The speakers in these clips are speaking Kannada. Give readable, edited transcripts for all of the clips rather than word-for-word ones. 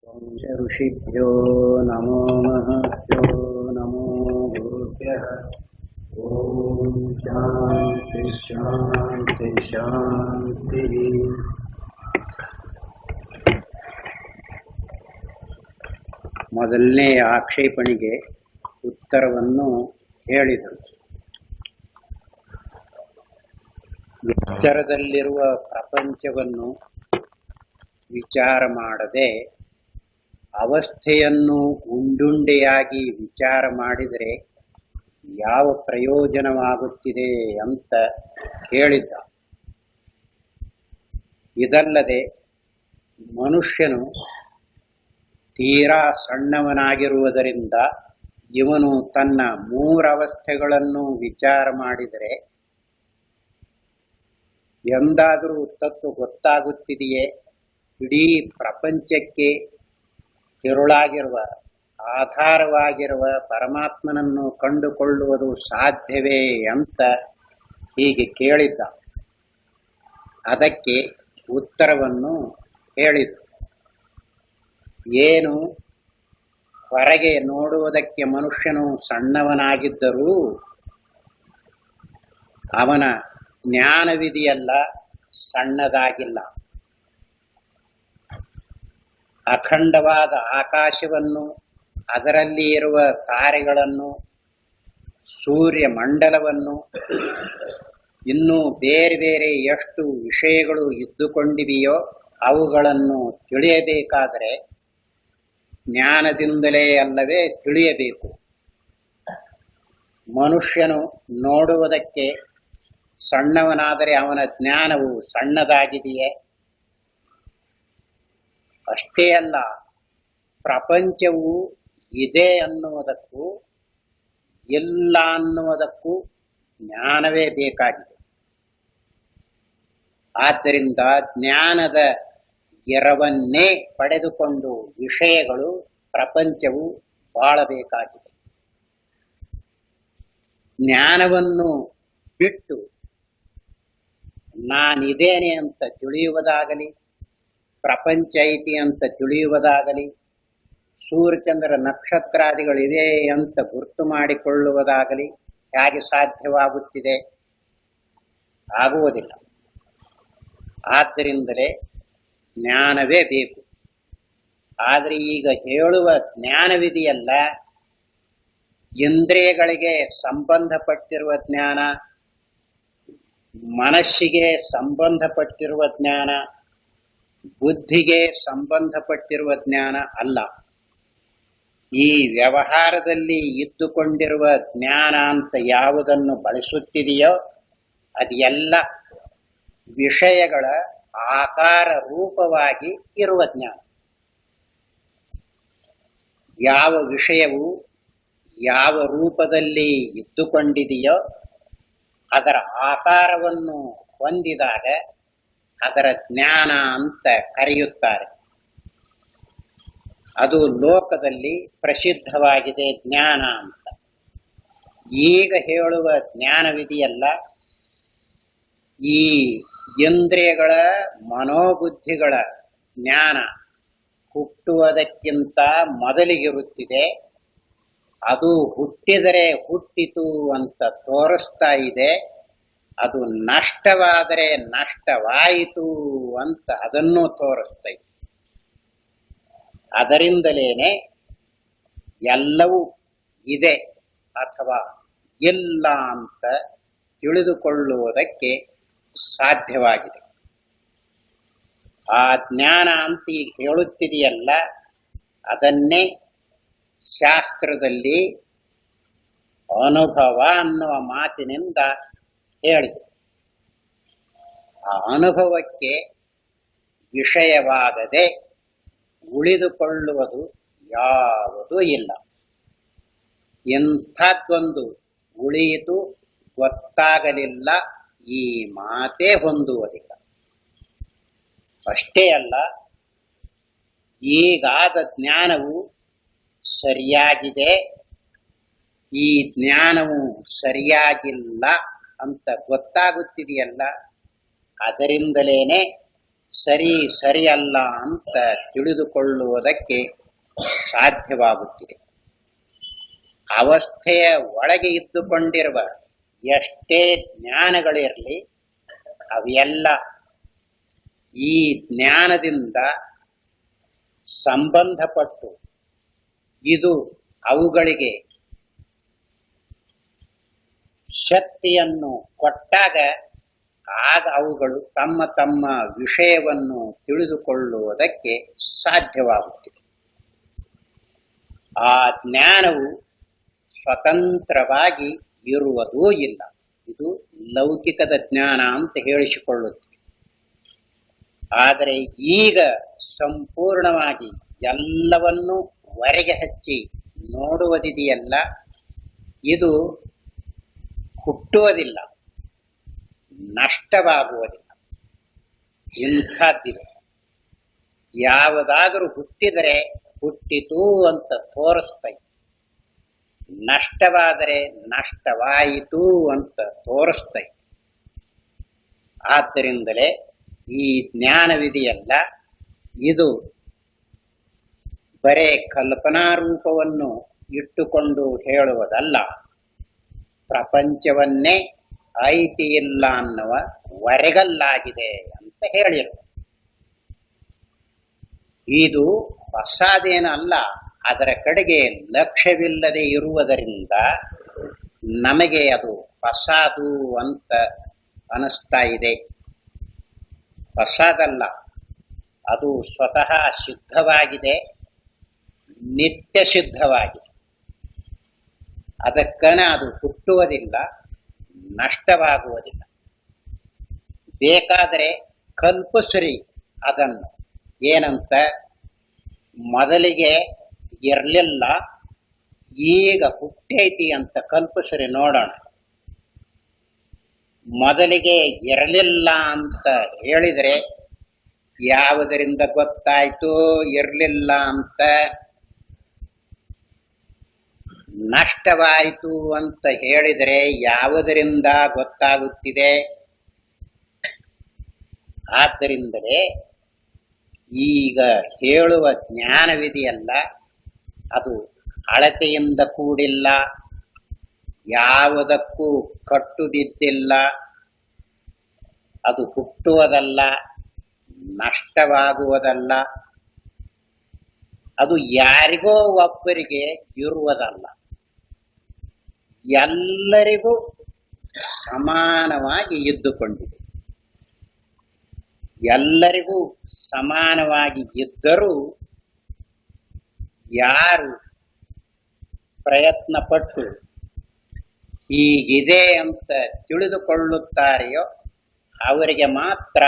ವಂಶ ಋಷಿಭ್ಯೋ ನಮೋ ಮಹಭ್ಯೋ ನಮೋ ಗುರುಭ್ಯಃ. ಓಂ ಶಾಂತಿ ಶಾಂತಿ ಶಾಂತಿ. ಮೊದಲನೇ ಆಕ್ಷೇಪಣೆಗೆ ಉತ್ತರವನ್ನು ಹೇಳಿದರು. ಎಚ್ಚರದಲ್ಲಿರುವ ಪ್ರಪಂಚವನ್ನು ವಿಚಾರ ಮಾಡದೆ ಅವಸ್ಥೆಯನ್ನು ಉಂಡುಂಡೆಯಾಗಿ ವಿಚಾರ ಮಾಡಿದರೆ ಯಾವ ಪ್ರಯೋಜನವಾಗುತ್ತಿದೆ ಅಂತ ಕೇಳಿದ್ದ. ಇದಲ್ಲದೆ ಮನುಷ್ಯನು ತೀರಾ ಸಣ್ಣವನಾಗಿರುವುದರಿಂದ ಇವನು ತನ್ನ ಮೂರವಸ್ಥೆಗಳನ್ನು ವಿಚಾರ ಮಾಡಿದರೆ ಎಂದಾದರೂ ತತ್ವ ಗೊತ್ತಾಗುತ್ತಿದೆಯೇ? ಇಡೀ ಪ್ರಪಂಚಕ್ಕೆ ತಿರುಳಾಗಿರುವ ಆಧಾರವಾಗಿರುವ ಪರಮಾತ್ಮನನ್ನು ಕಂಡುಕೊಳ್ಳುವುದು ಸಾಧ್ಯವೇ ಅಂತ ಹೀಗೆ ಕೇಳಿದ್ದ. ಅದಕ್ಕೆ ಉತ್ತರವನ್ನು ಹೇಳಿದ. ಏನು, ಹೊರಗೆ ನೋಡುವುದಕ್ಕೆ ಮನುಷ್ಯನು ಸಣ್ಣವನಾಗಿದ್ದರೂ ಅವನ ಜ್ಞಾನವಿದೆಯಲ್ಲ ಸಣ್ಣದಾಗಿಲ್ಲ. ಅಖಂಡವಾದ ಆಕಾಶವನ್ನು, ಅದರಲ್ಲಿ ಇರುವ ತಾರೆಗಳನ್ನು, ಸೂರ್ಯ ಮಂಡಲವನ್ನು, ಇನ್ನೂ ಬೇರೆ ಬೇರೆ ಎಷ್ಟು ವಿಷಯಗಳು ಇದ್ದುಕೊಂಡಿವೆಯೋ ಅವುಗಳನ್ನು ತಿಳಿಯಬೇಕಾದರೆ ಜ್ಞಾನದಿಂದಲೇ ಅಲ್ಲವೇ ತಿಳಿಯಬೇಕು. ಮನುಷ್ಯನು ನೋಡುವುದಕ್ಕೆ ಸಣ್ಣವನಾದರೆ ಅವನ ಜ್ಞಾನವು ಸಣ್ಣದಾಗಿದೆಯೇ? ಅಷ್ಟೇ ಅಲ್ಲ, ಪ್ರಪಂಚವು ಇದೆ ಅನ್ನುವುದಕ್ಕೂ ಇಲ್ಲ ಅನ್ನುವುದಕ್ಕೂ ಜ್ಞಾನವೇ ಬೇಕಾಗಿದೆ. ಆದ್ದರಿಂದ ಜ್ಞಾನದ ಎರವನ್ನೇ ಪಡೆದುಕೊಂಡು ವಿಷಯಗಳು, ಪ್ರಪಂಚವು ಬಾಳಬೇಕಾಗಿದೆ. ಜ್ಞಾನವನ್ನು ಬಿಟ್ಟು ನಾನಿದ್ದೇನೆ ಅಂತ ತಿಳಿಯುವುದಾಗಲಿ, ಪ್ರಪಂಚ ಐತಿ ಅಂತ ತಿಳಿಯುವುದಾಗಲಿ, ಸೂರ್ಯಚಂದ್ರ ನಕ್ಷತ್ರಾದಿಗಳಿವೆ ಅಂತ ಗುರುತು ಮಾಡಿಕೊಳ್ಳುವುದಾಗಲಿ ಹೇಗೆ ಸಾಧ್ಯವಾಗುತ್ತಿದೆ? ಆಗುವುದಿಲ್ಲ. ಆದ್ದರಿಂದಲೇ ಜ್ಞಾನವೇ ಬೇಕು. ಆದರೆ ಈಗ ಹೇಳುವ ಜ್ಞಾನವಿದೆಯಲ್ಲ, ಇಂದ್ರಿಯಗಳಿಗೆ ಸಂಬಂಧಪಟ್ಟಿರುವ ಜ್ಞಾನ, ಮನಸ್ಸಿಗೆ ಸಂಬಂಧಪಟ್ಟಿರುವ ಜ್ಞಾನ, ಬುದ್ಧಿಗೆ ಸಂಬಂಧಪಟ್ಟಿರುವ ಜ್ಞಾನ ಅಲ್ಲ. ಈ ವ್ಯವಹಾರದಲ್ಲಿ ಇದ್ದುಕೊಂಡಿರುವ ಜ್ಞಾನ ಅಂತ ಯಾವುದನ್ನು ಬಳಸುತ್ತಿದೆಯೋ ಅದೆಲ್ಲ ವಿಷಯಗಳ ಆಕಾರ ರೂಪವಾಗಿ ಇರುವ ಜ್ಞಾನ. ಯಾವ ವಿಷಯವು ಯಾವ ರೂಪದಲ್ಲಿ ಇದ್ದುಕೊಂಡಿದೆಯೋ ಅದರ ಆಕಾರವನ್ನು ಹೊಂದಿದಾಗ ಅದರ ಜ್ಞಾನ ಅಂತ ಕರೆಯುತ್ತಾರೆ. ಅದು ಲೋಕದಲ್ಲಿ ಪ್ರಸಿದ್ಧವಾಗಿದೆ ಜ್ಞಾನ ಅಂತ. ಈಗ ಹೇಳುವ ಜ್ಞಾನವಿದೆಯಲ್ಲ, ಈ ಇಂದ್ರಿಯಗಳ ಮನೋಬುದ್ಧಿಗಳ ಜ್ಞಾನ ಹುಟ್ಟುವುದಕ್ಕಿಂತ ಮೊದಲಿಗಿರುತ್ತಿದೆ. ಅದು ಹುಟ್ಟಿದರೆ ಹುಟ್ಟಿತು ಅಂತ ತೋರಿಸ್ತಾ ಇದೆ. ಅದು ನಷ್ಟವಾದರೆ ನಷ್ಟವಾಯಿತು ಅಂತ ಅದನ್ನು ತೋರಿಸ್ತಾ ಇದೆ. ಅದರಿಂದಲೇನೆ ಎಲ್ಲವೂ ಇದೆ ಅಥವಾ ಇಲ್ಲ ಅಂತ ತಿಳಿದುಕೊಳ್ಳುವುದಕ್ಕೆ ಸಾಧ್ಯವಾಗಿದೆ. ಆ ಜ್ಞಾನ ಅಂತ ಈಗ ಹೇಳುತ್ತಿದೆಯಲ್ಲ, ಅದನ್ನೇ ಶಾಸ್ತ್ರದಲ್ಲಿ ಅನುಭವ ಅನ್ನುವ ಮಾತಿನಿಂದ ಹೇಳಿದೆ. ಆ ಅನುಭವಕ್ಕೆ ವಿಷಯವಾಗದೆ ಉಳಿದುಕೊಳ್ಳುವುದು ಯಾವುದೂ ಇಲ್ಲ. ಇಂಥದ್ದೊಂದು ಉಳಿಯಿತು ಗೊತ್ತಾಗಲಿಲ್ಲ, ಈ ಮಾತೇ ಹೊಂದುವುದಿಲ್ಲ. ಅಷ್ಟೇ ಅಲ್ಲ, ಈಗಾದ ಜ್ಞಾನವು ಸರಿಯಾಗಿದೆ, ಈ ಜ್ಞಾನವು ಸರಿಯಾಗಿಲ್ಲ ಅಂತ ಗೊತ್ತಾಗುತ್ತಿದೆಯಲ್ಲ, ಅದರಿಂದಲೇನೆ ಸರಿಯಲ್ಲ ಅಂತ ತಿಳಿದುಕೊಳ್ಳುವುದಕ್ಕೆ ಸಾಧ್ಯವಾಗುತ್ತಿದೆ. ಅವಸ್ಥೆಯ ಒಳಗೆ ಇದ್ದುಕೊಂಡಿರುವ ಎಷ್ಟೇ ಜ್ಞಾನಗಳಿರಲಿ, ಅವೆಲ್ಲ ಈ ಜ್ಞಾನದಿಂದ ಸಂಬಂಧಪಟ್ಟು ಇದು ಅವುಗಳಿಗೆ ಶಕ್ತಿಯನ್ನು ಕೊಟ್ಟಾಗ ಆಗ ಅವುಗಳು ತಮ್ಮ ತಮ್ಮ ವಿಷಯವನ್ನು ತಿಳಿದುಕೊಳ್ಳುವುದಕ್ಕೆ ಸಾಧ್ಯವಾಗುತ್ತಿದೆ. ಆ ಜ್ಞಾನವು ಸ್ವತಂತ್ರವಾಗಿ ಇರುವುದೂ ಇಲ್ಲ. ಇದು ಲೌಕಿಕದ ಜ್ಞಾನ ಅಂತ ಹೇಳಿಸಿಕೊಳ್ಳುತ್ತಿದೆ. ಆದರೆ ಈಗ ಸಂಪೂರ್ಣವಾಗಿ ಎಲ್ಲವನ್ನೂ ಹೊರಗೆ ಹಚ್ಚಿ ನೋಡುವುದಿದೆಯಲ್ಲ, ಇದು ಹುಟ್ಟುವುದಿಲ್ಲ, ನಷ್ಟವಾಗುವುದಿಲ್ಲ. ಇಂಥದ್ದಿದೆ. ಯಾವುದಾದರೂ ಹುಟ್ಟಿದರೆ ಹುಟ್ಟಿತು ಅಂತ ತೋರಿಸ್ತೈತೆ, ನಷ್ಟವಾದರೆ ನಷ್ಟವಾಯಿತು ಅಂತ ತೋರಿಸ್ತೈತೆ. ಆದ್ದರಿಂದಲೇ ಈ ಜ್ಞಾನವಿದೆಯಲ್ಲ, ಇದು ಬರೇ ಕಲ್ಪನಾ ರೂಪವನ್ನು ಇಟ್ಟುಕೊಂಡು ಹೇಳುವುದಲ್ಲ, ಪ್ರಪಂಚವನ್ನೇ ಐತಿ ಇಲ್ಲ ಅನ್ನುವ ಹೊರಗಲ್ಲಾಗಿದೆ ಅಂತ ಹೇಳಿರು. ಇದು ಹೊಸದೇನಲ್ಲ, ಅದರ ಕಡೆಗೆ ಲಕ್ಷ್ಯವಿಲ್ಲದೆ ಇರುವುದರಿಂದ ನಮಗೆ ಅದು ಹೊಸದು ಅಂತ ಅನಿಸ್ತಾ ಇದೆ. ಹೊಸದಲ್ಲ, ಅದು ಸ್ವತಃ ಸಿದ್ಧವಾಗಿದೆ, ನಿತ್ಯ ಸಿದ್ಧವಾಗಿದೆ. ಅದಕ್ಕನ ಅದು ಹುಟ್ಟುವುದಿಲ್ಲ, ನಷ್ಟವಾಗುವುದಿಲ್ಲ. ಬೇಕಾದರೆ ಕಲ್ಪಿಸ್ರಿ ಅದನ್ನು. ಏನಂತ, ಮೊದಲಿಗೆ ಇರಲಿಲ್ಲ, ಈಗ ಹುಟ್ಟೈತಿ ಅಂತ ಕಲ್ಪಿಸ್ರಿ ನೋಡೋಣ. ಮೊದಲಿಗೆ ಇರಲಿಲ್ಲ ಅಂತ ಹೇಳಿದರೆ ಯಾವುದರಿಂದ ಗೊತ್ತಾಯ್ತು ಇರಲಿಲ್ಲ ಅಂತ? ನಷ್ಟವಾಯಿತು ಅಂತ ಹೇಳಿದರೆ ಯಾವುದರಿಂದ ಗೊತ್ತಾಗುತ್ತಿದೆ? ಆದ್ದರಿಂದಲೇ ಈಗ ಹೇಳುವ ಜ್ಞಾನವಿದೆಯಲ್ಲ, ಅದು ಅಳತೆಯಿಂದ ಕೂಡಿಲ್ಲ, ಯಾವುದಕ್ಕೂ ಕಟ್ಟು ಬಿದ್ದಿಲ್ಲ. ಅದು ಹುಟ್ಟುವುದಲ್ಲ, ನಷ್ಟವಾಗುವುದಲ್ಲ. ಅದು ಯಾರಿಗೋ ಒಬ್ಬರಿಗೆ ಇರುವುದಲ್ಲ, ಎಲ್ಲರಿಗೂ ಸಮಾನವಾಗಿ ಇದ್ದುಕೊಂಡಿದೆ. ಎಲ್ಲರಿಗೂ ಸಮಾನವಾಗಿ ಇದ್ದರೂ ಯಾರು ಪ್ರಯತ್ನ ಪಟ್ಟು ಹೀಗಿದೆ ಅಂತ ತಿಳಿದುಕೊಳ್ಳುತ್ತಾರೆಯೋ ಅವರಿಗೆ ಮಾತ್ರ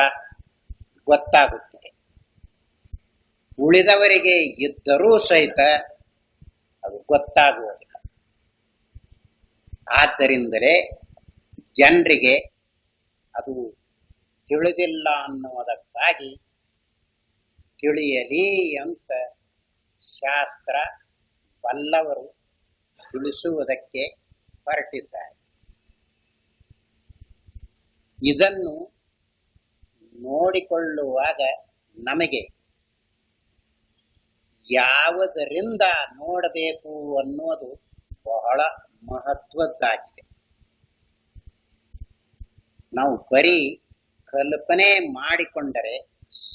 ಗೊತ್ತಾಗುತ್ತದೆ. ಉಳಿದವರಿಗೆ ಇದ್ದರೂ ಸಹಿತ ಅದು ಗೊತ್ತಾಗುವುದಿಲ್ಲ. ಆದ್ದರಿಂದಲೇ ಜನರಿಗೆ ಅದು ತಿಳಿದಿಲ್ಲ ಅನ್ನುವುದಕ್ಕಾಗಿ ತಿಳಿಯಲಿ ಅಂತ ಶಾಸ್ತ್ರ ಬಲ್ಲವರು ತಿಳಿಸುವುದಕ್ಕೆ ಹೊರಟಿದ್ದಾರೆ. ಇದನ್ನು ನೋಡಿಕೊಳ್ಳುವಾಗ ನಮಗೆ ಯಾವುದರಿಂದ ನೋಡಬೇಕು ಅನ್ನೋದು ಬಹಳ ಮಹತ್ವದ್ದಾಗಿದೆ. ನಾವು ಬರೀ ಕಲ್ಪನೆ ಮಾಡಿಕೊಂಡರೆ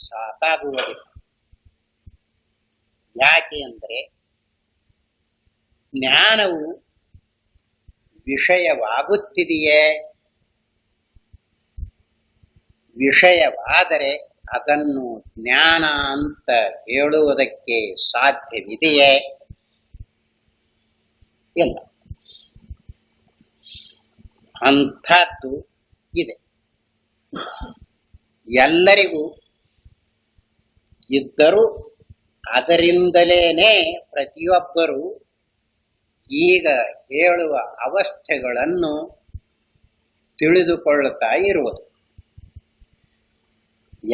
ಸಾಕಾಗುವುದಿಲ್ಲ. ಯಾಕೆ ಅಂದರೆ ಜ್ಞಾನವು ವಿಷಯವಾಗುತ್ತಿದೆಯೇ? ವಿಷಯವಾದರೆ ಅದನ್ನು ಜ್ಞಾನ ಅಂತ ಹೇಳುವುದಕ್ಕೆ ಸಾಧ್ಯವಿದೆಯೇ? ಇಲ್ಲ. ಅಂಥದ್ದು ಇದೆ. ಎಲ್ಲರಿಗೂ ಇದ್ದರೂ ಅದರಿಂದಲೇನೆ ಪ್ರತಿಯೊಬ್ಬರು ಈಗ ಹೇಳುವ ಅವಸ್ಥೆಗಳನ್ನು ತಿಳಿದುಕೊಳ್ಳುತ್ತಾ ಇರುವುದು.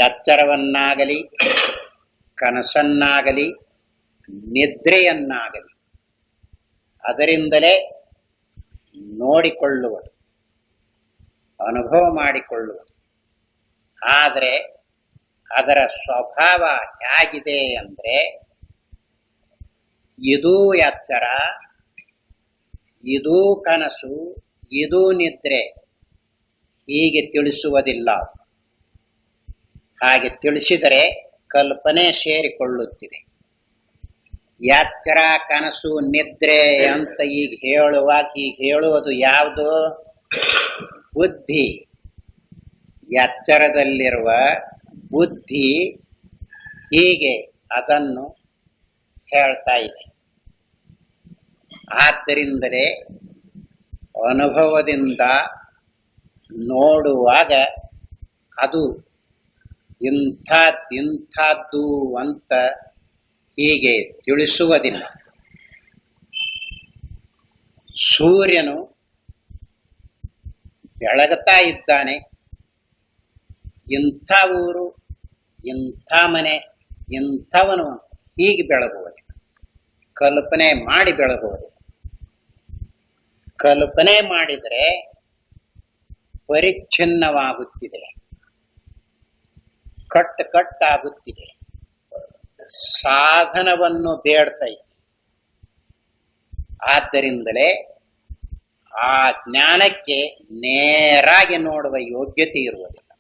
ಎಚ್ಚರವನ್ನಾಗಲಿ, ಕನಸನ್ನಾಗಲಿ, ನಿದ್ರೆಯನ್ನಾಗಲಿ ಅದರಿಂದಲೇ ನೋಡಿಕೊಳ್ಳುವುದು, ಅನುಭವ ಮಾಡಿಕೊಳ್ಳುವುದು. ಆದರೆ ಅದರ ಸ್ವಭಾವ ಹೇಗಿದೆ ಅಂದ್ರೆ ಇದೂ ಎಚ್ಚರ, ಇದೂ ಕನಸು, ಇದೂ ನಿದ್ರೆ ಹೀಗೆ ತಿಳಿಸುವುದಿಲ್ಲ. ಹಾಗೆ ತಿಳಿಸಿದರೆ ಕಲ್ಪನೆ ಸೇರಿಕೊಳ್ಳುತ್ತಿದೆ. ಎಚ್ಚರ, ಕನಸು, ನಿದ್ರೆ ಅಂತ ಈಗ ಹೇಳುವುದು ಯಾವುದು? ಬುದ್ಧಿ. ಎಚ್ಚರದಲ್ಲಿರುವ ಬುದ್ಧಿ ಹೀಗೆ ಅದನ್ನು ಹೇಳ್ತಾ ಇದೆ. ಆದ್ದರಿಂದಲೇ ಅನುಭವದಿಂದ ನೋಡುವಾಗ ಅದು ಇಂಥದ್ದು ಅಂತ ಹೀಗೆ ತಿಳಿಸುವುದಿಲ್ಲ. ಸೂರ್ಯನು ಬೆಳಗುತ್ತಾ ಇದ್ದಾನೆ, ಇಂಥ ಊರು, ಇಂಥ ಮನೆ, ಇಂಥವನು ಹೀಗೆ ಬೆಳಗುವುದಿಲ್ಲ. ಕಲ್ಪನೆ ಮಾಡಿ ಬೆಳಗುವುದಿಲ್ಲ. ಕಲ್ಪನೆ ಮಾಡಿದರೆ ಪರಿಚ್ಛಿನ್ನವಾಗುತ್ತಿದೆ, ಕಟ್ಟಾಗುತ್ತಿದೆ, ಸಾಧನವನ್ನು ಬೇಡ್ತಾ ಇದೆ. ಆದ್ದರಿಂದಲೇ ಆ ಜ್ಞಾನಕ್ಕೆ ನೇರಾಗಿ ನೋಡುವ ಯೋಗ್ಯತೆ ಇರುವುದಿಲ್ಲ.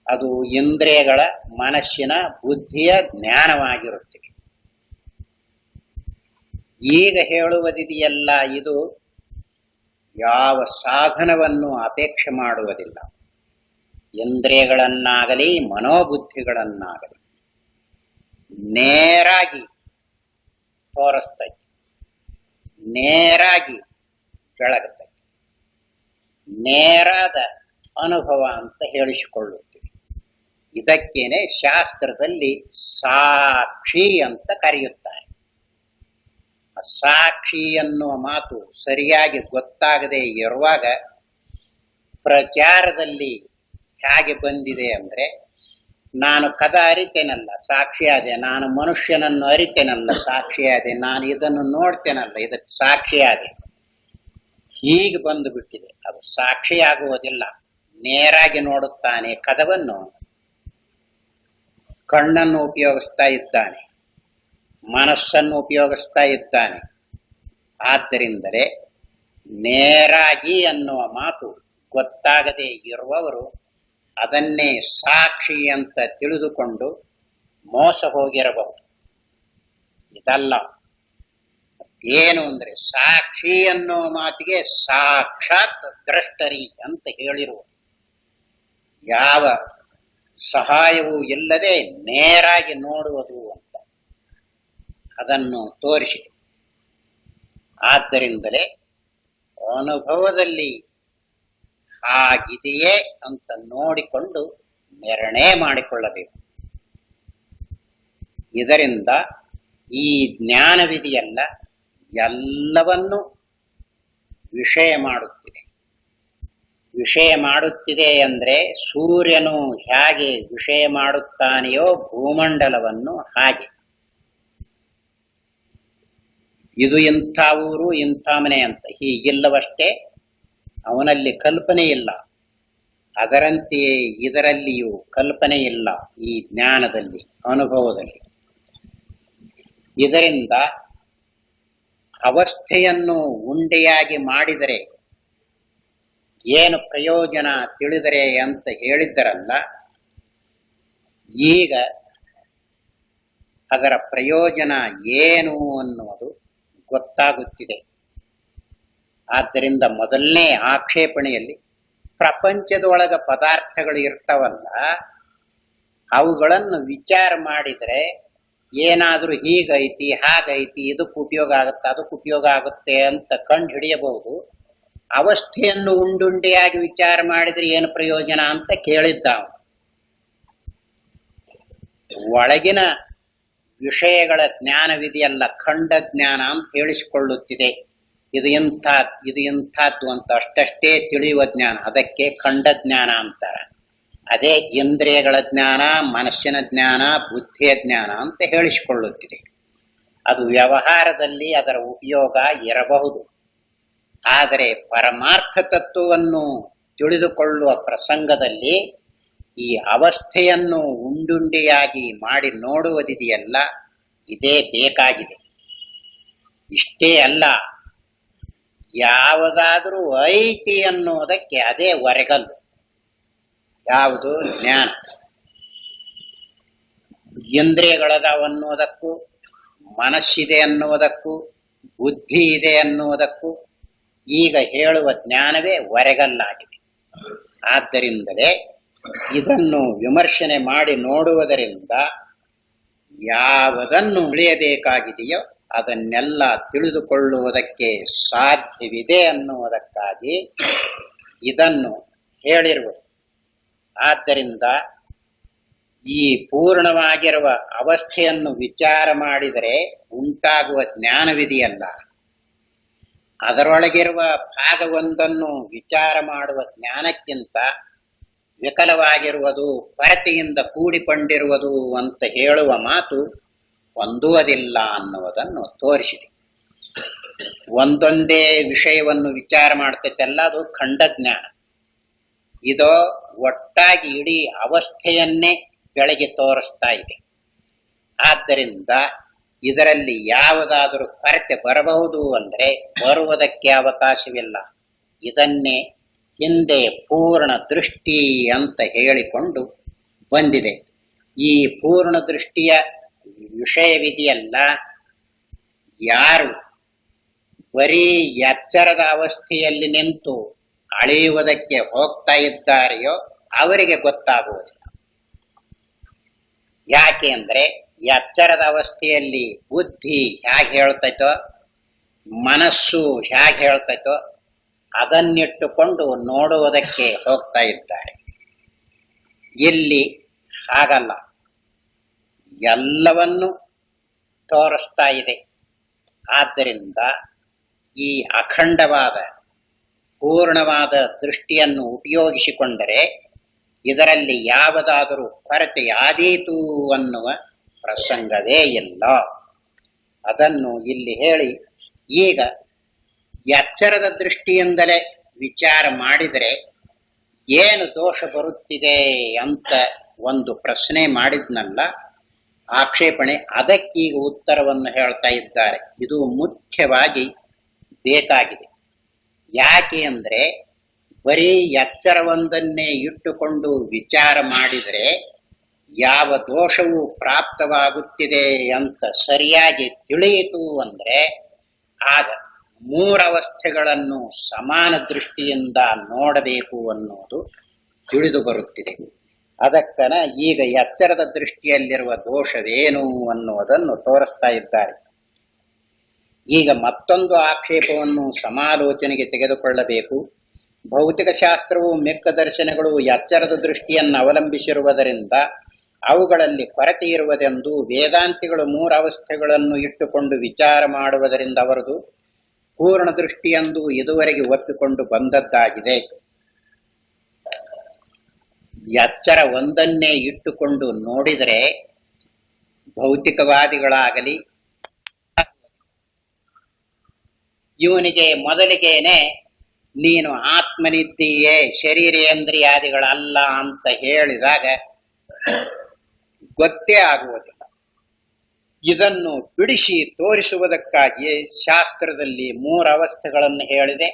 ಅದು ಇಂದ್ರಿಯಗಳ, ಮನಸ್ಸಿನ, ಬುದ್ಧಿಯ ಜ್ಞಾನವಾಗಿರುತ್ತದೆ. ಈಗ ಹೇಳುವುದಿದೆಯಲ್ಲ, ಇದು ಯಾವ ಸಾಧನವನ್ನು ಅಪೇಕ್ಷೆ ಮಾಡುವುದಿಲ್ಲ. ಇಂದ್ರಿಯಗಳನ್ನಾಗಲಿ ಮನೋಬುದ್ಧಿಗಳನ್ನಾಗಲಿ ನೇರಾಗಿ ತೋರಿಸ್ತೈತೆ, ನೇರಾಗಿ ಬೆಳಗುತ್ತೈತೆ, ನೇರಾದ ಅನುಭವ ಅಂತ ಹೇಳಿಸಿಕೊಳ್ಳುತ್ತೀವಿ. ಇದಕ್ಕೇನೆ ಶಾಸ್ತ್ರದಲ್ಲಿ ಸಾಕ್ಷಿ ಅಂತ ಕರೆಯುತ್ತಾರೆ. ಸಾಕ್ಷಿ ಎನ್ನುವ ಮಾತು ಸರಿಯಾಗಿ ಗೊತ್ತಾಗದೆ ಇರುವಾಗ ಪ್ರಚಾರದಲ್ಲಿ ಹೇಗೆ ಬಂದಿದೆ ಅಂದ್ರೆ, ನಾನು ಕದ ಅರಿತೇನಲ್ಲ ಸಾಕ್ಷಿಯಾದೆ, ನಾನು ಮನುಷ್ಯನನ್ನು ಅರಿತೇನಲ್ಲ ಸಾಕ್ಷಿಯಾದೆ, ನಾನು ಇದನ್ನು ನೋಡ್ತೇನಲ್ಲ ಇದಕ್ಕೆ ಸಾಕ್ಷಿಯಾದೆ, ಹೀಗೆ ಬಂದು ಬಿಟ್ಟಿದೆ. ಅದು ಸಾಕ್ಷಿಯಾಗುವುದಿಲ್ಲ. ನೇರಾಗಿ ನೋಡುತ್ತಾನೆ ಕದವನ್ನು, ಕಣ್ಣನ್ನು ಉಪಯೋಗಿಸ್ತಾ ಇದ್ದಾನೆ, ಮನಸ್ಸನ್ನು ಉಪಯೋಗಿಸ್ತಾ ಇದ್ದಾನೆ. ಆದ್ದರಿಂದಲೇ ನೇರಾಗಿ ಅನ್ನುವ ಮಾತು ಗೊತ್ತಾಗದೆ ಇರುವವರು ಅದನ್ನೇ ಸಾಕ್ಷಿ ಅಂತ ತಿಳಿದುಕೊಂಡು ಮೋಸ ಹೋಗಿರಬಹುದು. ಇದಲ್ಲ. ಏನು ಅಂದ್ರೆ, ಸಾಕ್ಷಿ ಅನ್ನುವ ಮಾತಿಗೆ ಸಾಕ್ಷಾತ್ ದ್ರಷ್ಟರಿ ಅಂತ ಹೇಳಿರುವ, ಯಾವ ಸಹಾಯವೂ ಇಲ್ಲದೆ ನೇರಾಗಿ ನೋಡುವುದು ಅಂತ ಅದನ್ನು ತೋರಿಸಿದೆ. ಆದ್ದರಿಂದಲೇ ಅನುಭವದಲ್ಲಿ ಹಾಗಿದೆಯೇ ಅಂತ ನೋಡಿಕೊಂಡು ನಿರ್ಣಯ ಮಾಡಿಕೊಳ್ಳಬೇಕು. ಇದರಿಂದ ಈ ಜ್ಞಾನವಿದೆಯಲ್ಲ, ಎಲ್ಲವನ್ನೂ ವಿಷಯ ಮಾಡುತ್ತಿದೆ. ವಿಷಯ ಮಾಡುತ್ತಿದೆ ಅಂದ್ರೆ, ಸೂರ್ಯನು ಹೇಗೆ ವಿಷಯ ಮಾಡುತ್ತಾನೆಯೋ ಭೂಮಂಡಲವನ್ನು ಹಾಗೆ. ಇದು ಇಂಥ ಊರು, ಇಂಥ ಮನೆ ಅಂತ ಹೀಗಿಲ್ಲವಷ್ಟೇ. ಅವನಲ್ಲಿ ಕಲ್ಪನೆ ಇಲ್ಲ. ಅದರಂತೆಯೇ ಇದರಲ್ಲಿಯೂ ಕಲ್ಪನೆ ಇಲ್ಲ. ಈ ಜ್ಞಾನದಲ್ಲಿ, ಅನುಭವದಲ್ಲಿ. ಇದರಿಂದ ಅವಸ್ಥೆಯನ್ನು ಉಂಡೆಯಾಗಿ ಮಾಡಿದರೆ ಏನು ಪ್ರಯೋಜನ ತಿಳಿದರೆ ಅಂತ ಹೇಳಿದ್ದರಲ್ಲ, ಈಗ ಅದರ ಪ್ರಯೋಜನ ಏನು ಅನ್ನುವುದು ಗೊತ್ತಾಗುತ್ತಿದೆ. ಆದ್ದರಿಂದ ಮೊದಲನೇ ಆಕ್ಷೇಪಣೆಯಲ್ಲಿ ಪ್ರಪಂಚದೊಳಗ ಪದಾರ್ಥಗಳು ಇರ್ತಾವಲ್ಲ, ಅವುಗಳನ್ನು ವಿಚಾರ ಮಾಡಿದರೆ ಏನಾದರೂ ಹೀಗೈತಿ, ಹಾಗೈತಿ, ಇದಕ್ಕೆ ಉಪಯೋಗ ಆಗುತ್ತೆ, ಅದಕ್ಕೆ ಉಪಯೋಗ ಆಗುತ್ತೆ ಅಂತ ಕಂಡು ಹಿಡಿಯಬಹುದು. ಅವಸ್ಥೆಯನ್ನು ಉಂಡುಂಡೆಯಾಗಿ ವಿಚಾರ ಮಾಡಿದ್ರೆ ಏನು ಪ್ರಯೋಜನ ಅಂತ ಕೇಳಿದ್ದ. ಒಳಗಿನ ವಿಷಯಗಳ ಜ್ಞಾನವಿದೆಯಲ್ಲ, ಖಂಡ ಜ್ಞಾನ ಅಂತ ಹೇಳಿಸಿಕೊಳ್ಳುತ್ತಿದೆ. ಇದು ಇಂಥದ್ದು ಅಂತ ಅಷ್ಟಷ್ಟೇ ತಿಳಿಯುವ ಜ್ಞಾನ, ಅದಕ್ಕೆ ಖಂಡ ಜ್ಞಾನ ಅಂತಾರೆ. ಅದೇ ಇಂದ್ರಿಯಗಳ ಜ್ಞಾನ, ಮನಸ್ಸಿನ ಜ್ಞಾನ, ಬುದ್ಧಿಯ ಜ್ಞಾನ ಅಂತ ಹೇಳಿಸಿಕೊಳ್ಳುತ್ತಿದೆ. ಅದು ವ್ಯವಹಾರದಲ್ಲಿ ಅದರ ಉಪಯೋಗ ಇರಬಹುದು. ಆದರೆ ಪರಮಾರ್ಥ ತತ್ವವನ್ನು ತಿಳಿದುಕೊಳ್ಳುವ ಪ್ರಸಂಗದಲ್ಲಿ ಈ ಅವಸ್ಥೆಯನ್ನು ಉಂಡುಂಡಿಯಾಗಿ ಮಾಡಿ ನೋಡುವುದಿದೆಯಲ್ಲ, ಇದೇ ಬೇಕಾಗಿದೆ. ಇಷ್ಟೇ ಅಲ್ಲ, ಯಾವುದಾದರೂ ಐತಿ ಅನ್ನೋದಕ್ಕೆ ಅದೇ ಒರೆಗಲ್ಲು. ಯಾವುದು? ಜ್ಞಾನ. ಇಂದ್ರಿಯಗಳದವನ್ನೋದಕ್ಕೂ, ಮನಸ್ಸಿದೆ ಅನ್ನುವುದಕ್ಕೂ, ಬುದ್ಧಿ ಇದೆ ಅನ್ನುವುದಕ್ಕೂ ಈಗ ಹೇಳುವ ಜ್ಞಾನವೇ ಒರೆಗಲ್ಲಾಗಿದೆ. ಆದ್ದರಿಂದಲೇ ಇದನ್ನು ವಿಮರ್ಶನೆ ಮಾಡಿ ನೋಡುವುದರಿಂದ ಯಾವುದನ್ನು ಉಳಿಯಬೇಕಾಗಿದೆಯೋ ಅದನ್ನೆಲ್ಲ ತಿಳಿದುಕೊಳ್ಳುವುದಕ್ಕೆ ಸಾಧ್ಯವಿದೆ ಅನ್ನುವುದಕ್ಕಾಗಿ ಇದನ್ನು ಹೇಳಿರುವುದು. ಆದ್ದರಿಂದ ಈ ಪೂರ್ಣವಾಗಿರುವ ಅವಸ್ಥೆಯನ್ನು ವಿಚಾರ ಮಾಡಿದರೆ ಉಂಟಾಗುವ ಜ್ಞಾನವಿದೆಯಲ್ಲ, ಅದರೊಳಗಿರುವ ಭಾಗವೊಂದನ್ನು ವಿಚಾರ ಮಾಡುವ ಜ್ಞಾನಕ್ಕಿಂತ ವಿಕಲವಾಗಿರುವುದು, ಕೊರತೆಯಿಂದ ಕೂಡಿಕೊಂಡಿರುವುದು ಅಂತ ಹೇಳುವ ಮಾತು ಹೊಂದುವುದಿಲ್ಲ ಅನ್ನುವುದನ್ನು ತೋರಿಸಿದೆ. ಒಂದೊಂದೇ ವಿಷಯವನ್ನು ವಿಚಾರ ಮಾಡ್ತೈತೆಲ್ಲ, ಅದು ಖಂಡಜ್ಞಾನ. ಇದೋ ಒಟ್ಟಾಗಿ ಇಡೀ ಅವಸ್ಥೆಯನ್ನೇ ಬೆಳಗ್ಗೆ ತೋರಿಸ್ತಾ ಇದೆ. ಆದ್ದರಿಂದ ಇದರಲ್ಲಿ ಯಾವುದಾದರೂ ಕೊರತೆ ಬರಬಹುದು ಅಂದರೆ ಬರುವುದಕ್ಕೆ ಅವಕಾಶವಿಲ್ಲ. ಇದನ್ನೇ ಹಿಂದೆ ಪೂರ್ಣ ದೃಷ್ಟಿ ಅಂತ ಹೇಳಿಕೊಂಡು ಬಂದಿದೆ. ಈ ಪೂರ್ಣ ದೃಷ್ಟಿಯ ವಿಷಯವಿದೆಯಲ್ಲ, ಯಾರು ಬರೀ ಎಚ್ಚರದ ಅವಸ್ಥೆಯಲ್ಲಿ ನಿಂತು ಅಳೆಯುವುದಕ್ಕೆ ಹೋಗ್ತಾ ಇದ್ದಾರೆಯೋ ಅವರಿಗೆ ಗೊತ್ತಾಗುವುದಿಲ್ಲ. ಯಾಕೆ ಅಂದ್ರೆ ಎಚ್ಚರದ ಅವಸ್ಥೆಯಲ್ಲಿ ಬುದ್ಧಿ ಹೇಗೆ ಹೇಳ್ತೈತೋ, ಮನಸ್ಸು ಹೇಗೆ ಹೇಳ್ತೈತೋ ಅದನ್ನಿಟ್ಟುಕೊಂಡು ನೋಡುವುದಕ್ಕೆ ಹೋಗ್ತಾ ಇದ್ದಾರೆ. ಇಲ್ಲಿ ಹಾಗಲ್ಲ, ಎಲ್ಲವನ್ನು ತೋರಿಸ್ತಾ ಇದೆ. ಆದ್ದರಿಂದ ಈ ಅಖಂಡವಾದ ಪೂರ್ಣವಾದ ದೃಷ್ಟಿಯನ್ನು ಉಪಯೋಗಿಸಿಕೊಂಡರೆ ಇದರಲ್ಲಿ ಯಾವುದಾದರೂ ಕೊರತೆಯಾದೀತು ಅನ್ನುವ ಪ್ರಸಂಗವೇ ಇಲ್ಲ. ಅದನ್ನು ಇಲ್ಲಿ ಹೇಳಿ, ಈಗ ಎಚ್ಚರದ ದೃಷ್ಟಿಯಿಂದಲೇ ವಿಚಾರ ಮಾಡಿದರೆ ಏನು ದೋಷ ಬರುತ್ತಿದೆ ಅಂತ ಒಂದು ಪ್ರಶ್ನೆ ಮಾಡಿದ್ನಲ್ಲ, ಆಕ್ಷೇಪಣೆ, ಅದಕ್ಕೀಗ ಉತ್ತರವನ್ನು ಹೇಳ್ತಾ ಇದ್ದಾರೆ. ಇದು ಮುಖ್ಯವಾಗಿ ಬೇಕಾಗಿದೆ. ಯಾಕೆ ಅಂದ್ರೆ ಬರೀ ಎಚ್ಚರವೊಂದನ್ನೇ ಇಟ್ಟುಕೊಂಡು ವಿಚಾರ ಮಾಡಿದರೆ ಯಾವ ದೋಷವು ಪ್ರಾಪ್ತವಾಗುತ್ತಿದೆ ಅಂತ ಸರಿಯಾಗಿ ತಿಳಿಯಿತು ಅಂದ್ರೆ ಆಗ ಮೂರವಸ್ಥೆಗಳನ್ನು ಸಮಾನ ದೃಷ್ಟಿಯಿಂದ ನೋಡಬೇಕು ಅನ್ನೋದು ತಿಳಿದು ಬರುತ್ತಿದೆ. ಅದಕ್ಕನ ಈಗ ಎಚ್ಚರದ ದೃಷ್ಟಿಯಲ್ಲಿರುವ ದೋಷವೇನು ಅನ್ನುವುದನ್ನು ತೋರಿಸ್ತಾ ಇದ್ದಾರೆ. ಈಗ ಮತ್ತೊಂದು ಆಕ್ಷೇಪವನ್ನು ಸಮಾಲೋಚನೆಗೆ ತೆಗೆದುಕೊಳ್ಳಬೇಕು. ಭೌತಿಕ ಶಾಸ್ತ್ರವು ಮಿಕ್ಕ ದರ್ಶನಗಳು ಎಚ್ಚರದ ದೃಷ್ಟಿಯನ್ನು ಅವಲಂಬಿಸಿರುವುದರಿಂದ ಅವುಗಳಲ್ಲಿ ಕೊರತೆ ಇರುವುದೆಂದು ವೇದಾಂತಿಗಳು ಮೂರವಸ್ಥೆಗಳನ್ನು ಇಟ್ಟುಕೊಂಡು ವಿಚಾರ ಮಾಡುವುದರಿಂದ ಅವರದು ಪೂರ್ಣ ದೃಷ್ಟಿಯೆಂದು ಇದುವರೆಗೆ ಒಪ್ಪಿಕೊಂಡು ಬಂದದ್ದಾಗಿದೆ. ಎಚ್ಚರ ಒಂದನ್ನೇ ಇಟ್ಟುಕೊಂಡು ನೋಡಿದರೆ ಭೌತಿಕವಾದಿಗಳಾಗಲಿ, ಇವನಿಗೆ ಮೊದಲಿಗೇನೆ ನೀನು ಆತ್ಮನಿದ್ದೀಯೇ, ಶರೀರೇಂದ್ರಿಯಾದಿಗಳಲ್ಲ ಅಂತ ಹೇಳಿದಾಗ ಗೊತ್ತೇ ಆಗುವುದಿಲ್ಲ. ಇದನ್ನು ಬಿಡಿಸಿ ತೋರಿಸುವುದಕ್ಕಾಗಿಯೇ ಶಾಸ್ತ್ರದಲ್ಲಿ ಮೂರವಸ್ಥೆಗಳನ್ನು ಹೇಳಿದೆ.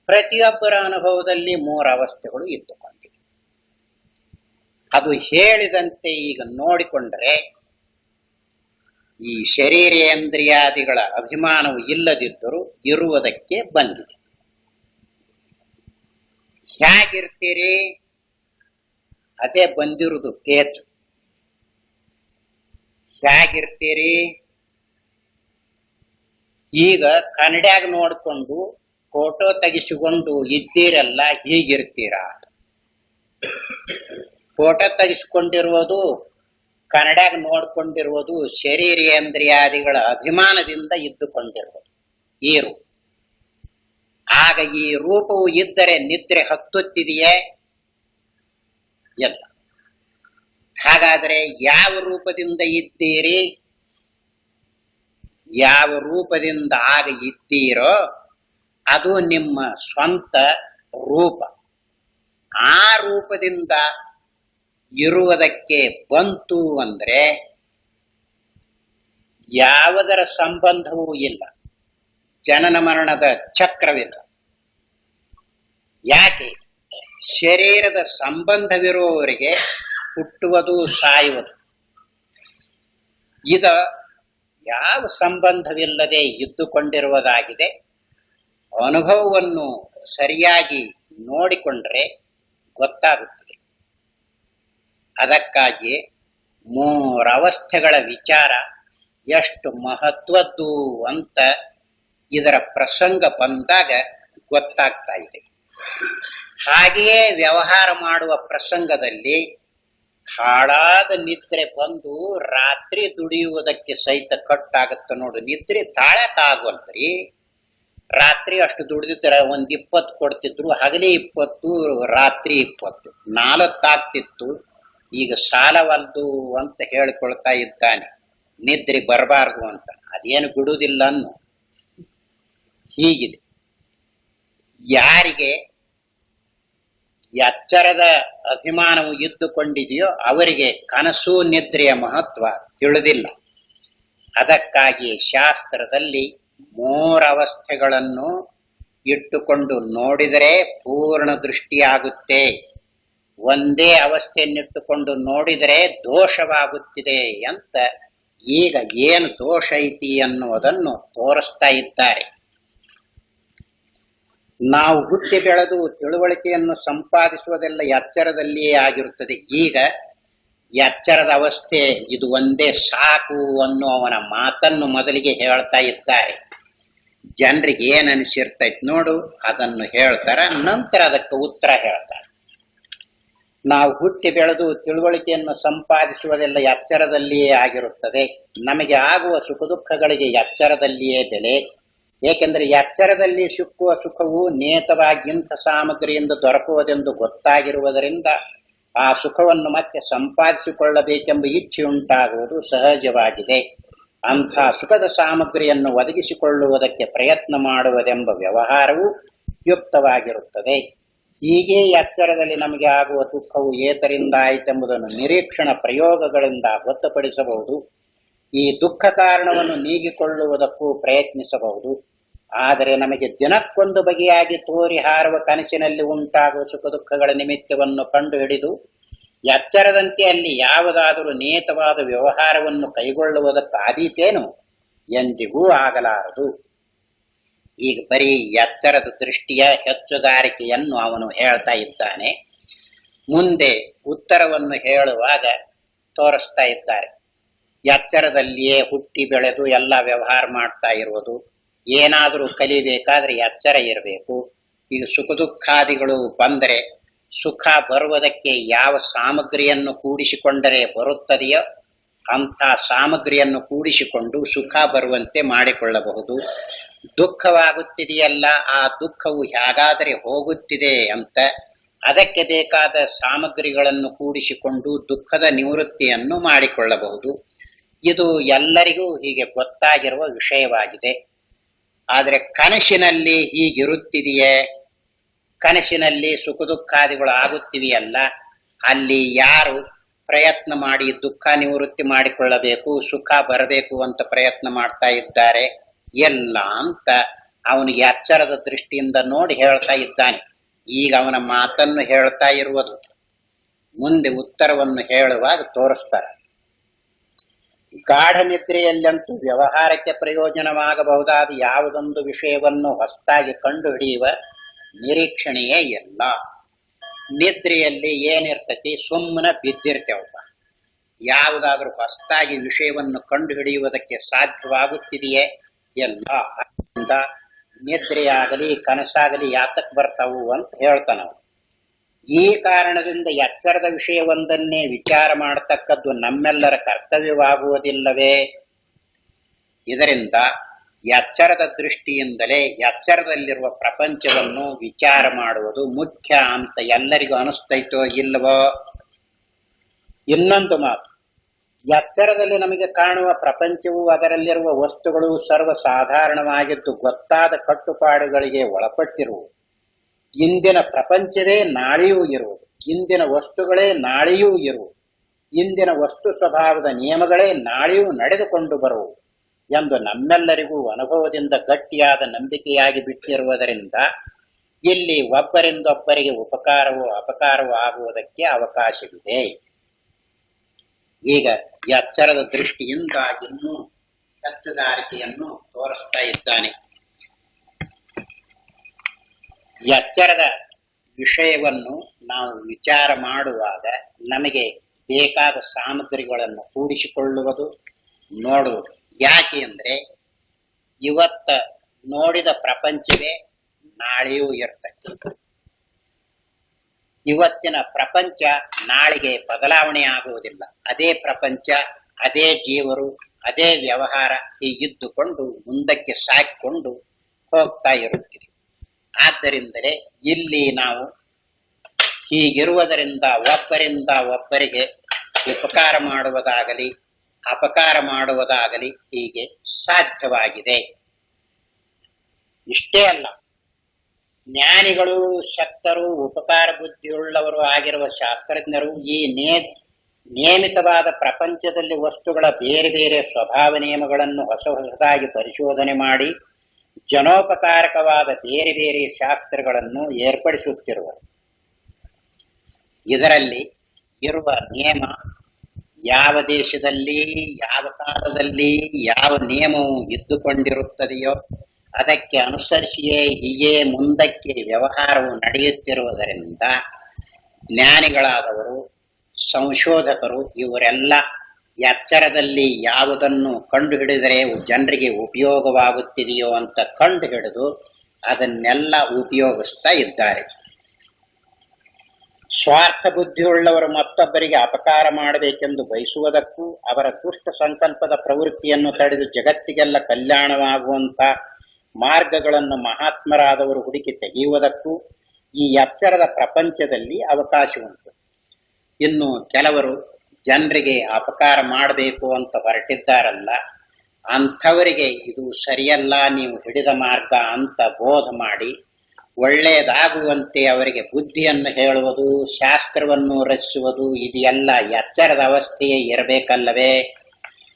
ಪ್ರತಿಯೊಬ್ಬರ ಅನುಭವದಲ್ಲಿ ಮೂರವಸ್ಥೆಗಳು ಇದ್ದುಕೊಂಡಿವೆ. ಅದು ಹೇಳಿದಂತೆ ಈಗ ನೋಡಿಕೊಂಡರೆ ಈ ಶರೀರೇಂದ್ರಿಯಾದಿಗಳ ಅಭಿಮಾನವು ಇಲ್ಲದಿದ್ದರೂ ಇರುವುದಕ್ಕೆ ಬಂದಿದೆ. ಹೇಗಿರ್ತೀರಿ? ಅದೇ ಬಂದಿರುವುದು ಪೇಚು. ಹೇಗಿರ್ತೀರಿ? ಈಗ ಕನ್ನಡ್ಯಾಗ ನೋಡ್ಕೊಂಡು ಫೋಟೋ ತೆಗೆಸಿಕೊಂಡು ಇದ್ದೀರಲ್ಲ, ಹೀಗಿರ್ತೀರಾ? ಫೋಟೋ ತೆಗೆಸಿಕೊಂಡಿರುವುದು, ಕನ್ನಡ್ಯಾಗ ನೋಡ್ಕೊಂಡಿರುವುದು ಶರೀರೇಂದ್ರಿಯಾದಿಗಳ ಅಭಿಮಾನದಿಂದ ಇದ್ದುಕೊಂಡಿರುವುದು ಈ ರೂಪ. ಆಗ ಈ ರೂಪವು ಇದ್ದರೆ ನಿದ್ರೆ ಹತ್ತುತ್ತಿದೆಯೇ? ಇಲ್ಲ. ಹಾಗಾದರೆ ಯಾವ ರೂಪದಿಂದ ಇದ್ದೀರಿ? ಯಾವ ರೂಪದಿಂದ ಆಗ ಇದ್ದೀರೋ ಅದು ನಿಮ್ಮ ಸ್ವಂತ ರೂಪ. ಆ ರೂಪದಿಂದ ಇರುವುದಕ್ಕೆ ಬಂತು ಅಂದ್ರೆ ಯಾವುದರ ಸಂಬಂಧವೂ ಇಲ್ಲ, ಜನನ ಮರಣದ ಚಕ್ರವಿಲ್ಲ. ಯಾಕೆ? ಶರೀರದ ಸಂಬಂಧವಿರುವವರಿಗೆ ಹುಟ್ಟುವುದು ಸಾಯುವುದು. ಇದ ಯಾವ ಸಂಬಂಧವಿಲ್ಲದೆ ಇದ್ದುಕೊಂಡಿರುವುದಾಗಿದೆ. ಅನುಭವವನ್ನು ಸರಿಯಾಗಿ ನೋಡಿಕೊಂಡ್ರೆ ಗೊತ್ತಾಗುತ್ತದೆ. ಅದಕ್ಕಾಗಿ ಮೂರವಸ್ಥೆಗಳ ವಿಚಾರ ಎಷ್ಟು ಮಹತ್ವದ್ದು ಅಂತ ಇದರ ಪ್ರಸಂಗ ಬಂದಾಗ ಗೊತ್ತಾಗ್ತಾ ಇದೆ. ಹಾಗೆಯೇ ವ್ಯವಹಾರ ಮಾಡುವ ಪ್ರಸಂಗದಲ್ಲಿ ಹಾಳಾದ ನಿದ್ರೆ ಬಂದು ರಾತ್ರಿ ದುಡಿಯುವುದಕ್ಕೆ ಸಹಿತ ಕಟ್ಟಾಗತ್ತ ನೋಡು. ನಿದ್ರೆ ತಾಳಕ್ಕಾಗವಲ್ತ್ರಿ. ರಾತ್ರಿ ಅಷ್ಟು ದುಡಿದಿದ್ರೆ 20 ಕೊಡ್ತಿದ್ರು, ಹಗಲಿ 20, ರಾತ್ರಿ 20, 4 ಆಗ್ತಿತ್ತು. ಈಗ ಸಾಲವಲ್ದು ಅಂತ ಹೇಳಿಕೊಳ್ತಾ ಇದ್ದಾನೆ, ನಿದ್ರೆ ಬರಬಾರ್ದು ಅಂತ. ಅದೇನು ಬಿಡುವುದಿಲ್ಲ ಅನ್ನು. ಹೀಗಿದೆ. ಯಾರಿಗೆ ಎಚ್ಚರದ ಅಭಿಮಾನವು ಇದ್ದುಕೊಂಡಿದೆಯೋ ಅವರಿಗೆ ಕನಸು ನಿದ್ರೆಯ ಮಹತ್ವ ತಿಳಿದಿಲ್ಲ. ಅದಕ್ಕಾಗಿ ಶಾಸ್ತ್ರದಲ್ಲಿ ಮೂರವಸ್ಥೆಗಳನ್ನು ಇಟ್ಟುಕೊಂಡು ನೋಡಿದರೆ ಪೂರ್ಣ ದೃಷ್ಟಿಯಾಗುತ್ತೆ. ಒಂದೇ ಅವಸ್ಥೆಯನ್ನಿಟ್ಟುಕೊಂಡು ನೋಡಿದರೆ ದೋಷವಾಗುತ್ತಿದೆ ಅಂತ ಈಗ ಏನು ದೋಷ ಐತಿ ಅನ್ನುವುದನ್ನು ತೋರಿಸ್ತಾ ಇದ್ದಾರೆ. ನಾವು ಹುಟ್ಟಿ ಬೆಳೆದು ತಿಳುವಳಿಕೆಯನ್ನು ಸಂಪಾದಿಸುವುದೆಲ್ಲ ಎಚ್ಚರದಲ್ಲಿಯೇ ಆಗಿರುತ್ತದೆ. ಈಗ ಎಚ್ಚರದ ಅವಸ್ಥೆ ಇದು ಒಂದೇ ಸಾಕು ಅನ್ನುವವನ ಮಾತನ್ನು ಮೊದಲಿಗೆ ಹೇಳ್ತಾ ಇದ್ದಾರೆ. ಜನರಿಗೆ ಏನ್ ಅನಿಸಿರ್ತೈತಿ ನೋಡು, ಅದನ್ನು ಹೇಳ್ತಾರ, ನಂತರ ಅದಕ್ಕೆ ಉತ್ತರ ಹೇಳ್ತಾರೆ. ನಾವು ಹುಟ್ಟಿ ಬೆಳೆದು ತಿಳುವಳಿಕೆಯನ್ನು ಸಂಪಾದಿಸುವುದೆಲ್ಲ ಎಚ್ಚರದಲ್ಲಿಯೇ ಆಗಿರುತ್ತದೆ. ನಮಗೆ ಆಗುವ ಸುಖ ದುಃಖಗಳಿಗೆ ಎಚ್ಚರದಲ್ಲಿಯೇ ಬೆಲೆ. ಏಕೆಂದರೆ ಎಚ್ಚರದಲ್ಲಿ ಸಿಕ್ಕುವ ಸುಖವು ನೇತವಾಗಿ ಇಂಥ ಸಾಮಗ್ರಿಯಿಂದ ದೊರಕುವುದೆಂದು ಗೊತ್ತಾಗಿರುವುದರಿಂದ ಆ ಸುಖವನ್ನು ಮತ್ತೆ ಸಂಪಾದಿಸಿಕೊಳ್ಳಬೇಕೆಂಬ ಇಚ್ಛೆ ಉಂಟಾಗುವುದು ಸಹಜವಾಗಿದೆ. ಅಂಥ ಸುಖದ ಸಾಮಗ್ರಿಯನ್ನು ಒದಗಿಸಿಕೊಳ್ಳುವುದಕ್ಕೆ ಪ್ರಯತ್ನ ಮಾಡುವುದೆಂಬ ವ್ಯವಹಾರವು ಯುಕ್ತವಾಗಿರುತ್ತದೆ. ಹೀಗೆ ಎಚ್ಚರದಲ್ಲಿ ನಮಗೆ ಆಗುವ ದುಃಖವು ಏತರಿಂದ ಆಯಿತೆಂಬುದನ್ನು ನಿರೀಕ್ಷಣ ಪ್ರಯೋಗಗಳಿಂದ ಗೊತ್ತುಪಡಿಸಬಹುದು. ಈ ದುಃಖ ಕಾರಣವನ್ನು ನೀಗಿಕೊಳ್ಳುವುದಕ್ಕೂ ಪ್ರಯತ್ನಿಸಬಹುದು. ಆದರೆ ನಮಗೆ ದಿನಕ್ಕೊಂದು ಬಗೆಯಾಗಿ ತೋರಿ ಹಾರುವ ಕನಸಿನಲ್ಲಿ ಉಂಟಾಗುವ ಸುಖ ದುಃಖಗಳ ನಿಮಿತ್ತವನ್ನು ಕಂಡುಹಿಡಿದು ಎಚ್ಚರದಂತೆ ಅಲ್ಲಿ ಯಾವುದಾದರೂ ನೇತವಾದ ವ್ಯವಹಾರವನ್ನು ಕೈಗೊಳ್ಳುವುದಕ್ಕಾದೀತೇನು? ಎಂದಿಗೂ ಆಗಲಾರದು. ಈಗ ಬರೀ ಎಚ್ಚರದ ದೃಷ್ಟಿಯ ಹೆಚ್ಚುಗಾರಿಕೆಯನ್ನು ಅವನು ಹೇಳ್ತಾ ಇದ್ದಾನೆ. ಮುಂದೆ ಉತ್ತರವನ್ನು ಹೇಳುವಾಗ ತೋರಿಸ್ತಾ ಇದ್ದಾರೆ. ಎಚ್ಚರದಲ್ಲಿಯೇ ಹುಟ್ಟಿ ಬೆಳೆದು ಎಲ್ಲ ವ್ಯವಹಾರ ಮಾಡ್ತಾ ಇರುವುದು. ಏನಾದರೂ ಕಲಿಬೇಕಾದ್ರೆ ಎಚ್ಚರ ಇರಬೇಕು. ಈಗ ಸುಖ ದುಃಖಾದಿಗಳು ಬಂದರೆ ಸುಖ ಬರುವುದಕ್ಕೆ ಯಾವ ಸಾಮಗ್ರಿಯನ್ನು ಕೂಡಿಸಿಕೊಂಡರೆ ಬರುತ್ತದೆಯೋ ಅಂಥ ಸಾಮಗ್ರಿಯನ್ನು ಕೂಡಿಸಿಕೊಂಡು ಸುಖ ಬರುವಂತೆ ಮಾಡಿಕೊಳ್ಳಬಹುದು. ದುಃಖವಾಗುತ್ತಿದೆಯಲ್ಲ, ಆ ದುಃಖವು ಹೇಗಾದರೆ ಹೋಗುತ್ತಿದೆ ಅಂತ ಅದಕ್ಕೆ ಬೇಕಾದ ಸಾಮಗ್ರಿಗಳನ್ನು ಕೂಡಿಸಿಕೊಂಡು ದುಃಖದ ನಿವೃತ್ತಿಯನ್ನು ಮಾಡಿಕೊಳ್ಳಬಹುದು. ಇದು ಎಲ್ಲರಿಗೂ ಹೀಗೆ ಗೊತ್ತಾಗಿರುವ ವಿಷಯವಾಗಿದೆ. ಆದರೆ ಕನಸಿನಲ್ಲಿ ಹೀಗಿರುತ್ತಿದೆಯೇ? ಕನಸಿನಲ್ಲಿ ಸುಖ ದುಃಖಾದಿಗಳು ಆಗುತ್ತಿವೆಯಲ್ಲ, ಅಲ್ಲಿ ಯಾರು ಪ್ರಯತ್ನ ಮಾಡಿ ದುಃಖ ನಿವೃತ್ತಿ ಮಾಡಿಕೊಳ್ಳಬೇಕು, ಸುಖ ಬರಬೇಕು ಅಂತ ಪ್ರಯತ್ನ ಮಾಡ್ತಾ ಇದ್ದಾರೆ ಎಲ್ಲ ಅಂತ ಅವನಿಗೆ ಎಚ್ಚರದ ದೃಷ್ಟಿಯಿಂದ ನೋಡಿ ಹೇಳ್ತಾ ಇದ್ದಾನೆ. ಈಗ ಅವನ ಮಾತನ್ನು ಹೇಳ್ತಾ ಇರುವುದು. ಮುಂದೆ ಉತ್ತರವನ್ನು ಹೇಳುವಾಗ ತೋರಿಸ್ತಾರೆ. ಗಾಢ ನಿದ್ರೆಯಲ್ಲಂತೂ ವ್ಯವಹಾರಕ್ಕೆ ಪ್ರಯೋಜನವಾಗಬಹುದಾದ ಯಾವುದೊಂದು ವಿಷಯವನ್ನು ಹೊಸದಾಗಿ ಕಂಡುಹಿಡಿಯುವ ನಿರೀಕ್ಷಣೆಯೇ ಇಲ್ಲ. ನಿದ್ರೆಯಲ್ಲಿ ಏನಿರ್ತತಿ, ಸುಮ್ಮನೆ ಬಿದ್ದಿರ್ತೇವಪ್ಪ. ಯಾವುದಾದ್ರೂ ಹೊಸದಾಗಿ ವಿಷಯವನ್ನು ಕಂಡುಹಿಡಿಯುವುದಕ್ಕೆ ಸಾಧ್ಯವಾಗುತ್ತಿದೆಯೇ? ಎಲ್ಲ. ಅದರಿಂದ ನಿದ್ರೆಯಾಗಲಿ ಕನಸಾಗಲಿ ಯಾತಕ್ ಬರ್ತಾವು ಅಂತ ಹೇಳ್ತಾನವು. ಈ ಕಾರಣದಿಂದ ಎಚ್ಚರದ ವಿಷಯವೊಂದನ್ನೇ ವಿಚಾರ ಮಾಡತಕ್ಕದ್ದು ನಮ್ಮೆಲ್ಲರ ಕರ್ತವ್ಯವಾಗುವುದಿಲ್ಲವೇ? ಇದರಿಂದ ಎಚ್ಚರದ ದೃಷ್ಟಿಯಿಂದಲೇ ಎಚ್ಚರದಲ್ಲಿರುವ ಪ್ರಪಂಚವನ್ನು ವಿಚಾರ ಮಾಡುವುದು ಮುಖ್ಯ ಅಂತ ಎಲ್ಲರಿಗೂ ಅನಿಸ್ತೈತೋ ಇಲ್ಲವೋ? ಇನ್ನೊಂದು ಮಾತು, ಎಚ್ಚರದಲ್ಲಿ ನಮಗೆ ಕಾಣುವ ಪ್ರಪಂಚವು ಅದರಲ್ಲಿರುವ ವಸ್ತುಗಳು ಸರ್ವಸಾಧಾರಣವಾಗಿದ್ದು ಗೊತ್ತಾದ ಕಟ್ಟುಪಾಡುಗಳಿಗೆ ಒಳಪಟ್ಟಿರುವುದು. ಇಂದಿನ ಪ್ರಪಂಚವೇ ನಾಳೆಯೂ ಇರುವುದು. ಇಂದಿನ ವಸ್ತುಗಳೇ ನಾಳೆಯೂ ಇರುವು, ಇಂದಿನ ವಸ್ತು ಸ್ವಭಾವದ ನಿಯಮಗಳೇ ನಾಳೆಯೂ ನಡೆದುಕೊಂಡು ಬರುವು ಎಂದು ನಮ್ಮೆಲ್ಲರಿಗೂ ಅನುಭವದಿಂದ ಗಟ್ಟಿಯಾದ ನಂಬಿಕೆಯಾಗಿ ಬಿಟ್ಟಿರುವುದರಿಂದ ಇಲ್ಲಿ ಒಬ್ಬರಿಂದೊಬ್ಬರಿಗೆ ಉಪಕಾರವೋ ಅಪಕಾರವೋ ಆಗುವುದಕ್ಕೆ ಅವಕಾಶವಿದೆ. ಈಗ ಎಚ್ಚರದ ದೃಷ್ಟಿಯಿಂದ ಇನ್ನೂ ಹೆಚ್ಚುಗಾರಿಕೆಯನ್ನು ತೋರಿಸ್ತಾ ಇದ್ದಾನೆ. ಎಚ್ಚರದ ವಿಷಯವನ್ನು ನಾವು ವಿಚಾರ ಮಾಡುವಾಗ ನಮಗೆ ಬೇಕಾದ ಸಾಮಗ್ರಿಗಳನ್ನು ಕೂಡಿಸಿಕೊಳ್ಳುವುದು, ನೋಡುವುದು. ಯಾಕೆ ಅಂದ್ರೆ ಇವತ್ತ ನೋಡಿದ ಪ್ರಪಂಚವೇ ನಾಳೆಯೂ ಇರ್ತದೆ. ಇವತ್ತಿನ ಪ್ರಪಂಚ ನಾಳೆಗೆ ಬದಲಾವಣೆ ಆಗುವುದಿಲ್ಲ. ಅದೇ ಪ್ರಪಂಚ, ಅದೇ ಜೀವರು, ಅದೇ ವ್ಯವಹಾರ ಹೀಗಿದ್ದುಕೊಂಡು ಮುಂದಕ್ಕೆ ಸಾಕಿಕೊಂಡು ಹೋಗ್ತಾ ಇರುತ್ತದೆ. ಆದ್ದರಿಂದಲೇ ಇಲ್ಲಿ ನಾವು ಹೀಗಿರುವುದರಿಂದ ಒಬ್ಬರಿಂದ ಒಬ್ಬರಿಗೆ ಉಪಕಾರ ಮಾಡುವುದಾಗಲಿ ಅಪಕಾರ ಮಾಡುವುದಾಗಲಿ ಹೀಗೆ ಸಾಧ್ಯವಾಗಿದೆ. ಇಷ್ಟೇ ಅಲ್ಲ, ಜ್ಞಾನಿಗಳು, ಶಕ್ತರು, ಉಪಕಾರ ಬುದ್ಧಿಯುಳ್ಳವರು ಆಗಿರುವ ಶಾಸ್ತ್ರಜ್ಞರು ಈ ನಿಯಮಿತವಾದ ಪ್ರಪಂಚದಲ್ಲಿ ವಸ್ತುಗಳ ಬೇರೆ ಬೇರೆ ಸ್ವಭಾವ ನಿಯಮಗಳನ್ನು ಹೊಸದಾಗಿ ಪರಿಶೋಧನೆ ಮಾಡಿ ಜನೋಪಕಾರಕವಾದ ಬೇರೆ ಬೇರೆ ಶಾಸ್ತ್ರಗಳನ್ನು ಏರ್ಪಡಿಸುತ್ತಿರುವರು. ಇದರಲ್ಲಿ ಇರುವ ನಿಯಮ ಯಾವ ದೇಶದಲ್ಲಿ, ಯಾವ ಕಾಲದಲ್ಲಿ ಯಾವ ನಿಯಮವು ಇದ್ದುಕೊಂಡಿರುತ್ತದೆಯೋ ಅದಕ್ಕೆ ಅನುಸರಿಸಿಯೇ ಹೀಗೆ ಮುಂದಕ್ಕೆ ವ್ಯವಹಾರವು ನಡೆಯುತ್ತಿರುವುದರಿಂದ ಜ್ಞಾನಿಗಳಾದವರು, ಸಂಶೋಧಕರು ಇವರೆಲ್ಲ ಎಚ್ಚರದಲ್ಲಿ ಯಾವುದನ್ನು ಕಂಡುಹಿಡಿದರೆ ಜನರಿಗೆ ಉಪಯೋಗವಾಗುತ್ತಿದೆಯೋ ಅಂತ ಕಂಡುಹಿಡಿದು ಅದನ್ನೆಲ್ಲ ಉಪಯೋಗಿಸ್ತಾ ಇದ್ದಾರೆ. ಸ್ವಾರ್ಥ ಬುದ್ಧಿಯುಳ್ಳವರು ಮತ್ತೊಬ್ಬರಿಗೆ ಅಪಕಾರ ಮಾಡಬೇಕೆಂದು ಬಯಸುವುದಕ್ಕೂ ಅವರ ದುಷ್ಟ ಸಂಕಲ್ಪದ ಪ್ರವೃತ್ತಿಯನ್ನು ತಡೆದು ಜಗತ್ತಿಗೆಲ್ಲ ಕಲ್ಯಾಣವಾಗುವಂತ ಮಾರ್ಗಗಳನ್ನು ಮಹಾತ್ಮರಾದವರು ಹುಡುಕಿ ತೆಗೆಯುವುದಕ್ಕೂ ಈ ಎಚ್ಚರದ ಪ್ರಪಂಚದಲ್ಲಿ ಅವಕಾಶ ಉಂಟು. ಇನ್ನು ಕೆಲವರು ಜನರಿಗೆ ಅಪಕಾರ ಮಾಡಬೇಕು ಅಂತ ಹೊರಟಿದ್ದಾರಲ್ಲ, ಅಂಥವರಿಗೆ ಇದು ಸರಿಯಲ್ಲ, ನೀವು ಹಿಡಿದ ಮಾರ್ಗ ಅಂತ ಬೋಧ ಮಾಡಿ ಒಳ್ಳೆಯದಾಗುವಂತೆ ಅವರಿಗೆ ಬುದ್ಧಿಯನ್ನು ಹೇಳುವುದು, ಶಾಸ್ತ್ರವನ್ನು ರಚಿಸುವುದು, ಇದೆಲ್ಲ ಎಚ್ಚರದ ಅವಸ್ಥೆಯೇ ಇರಬೇಕಲ್ಲವೇ?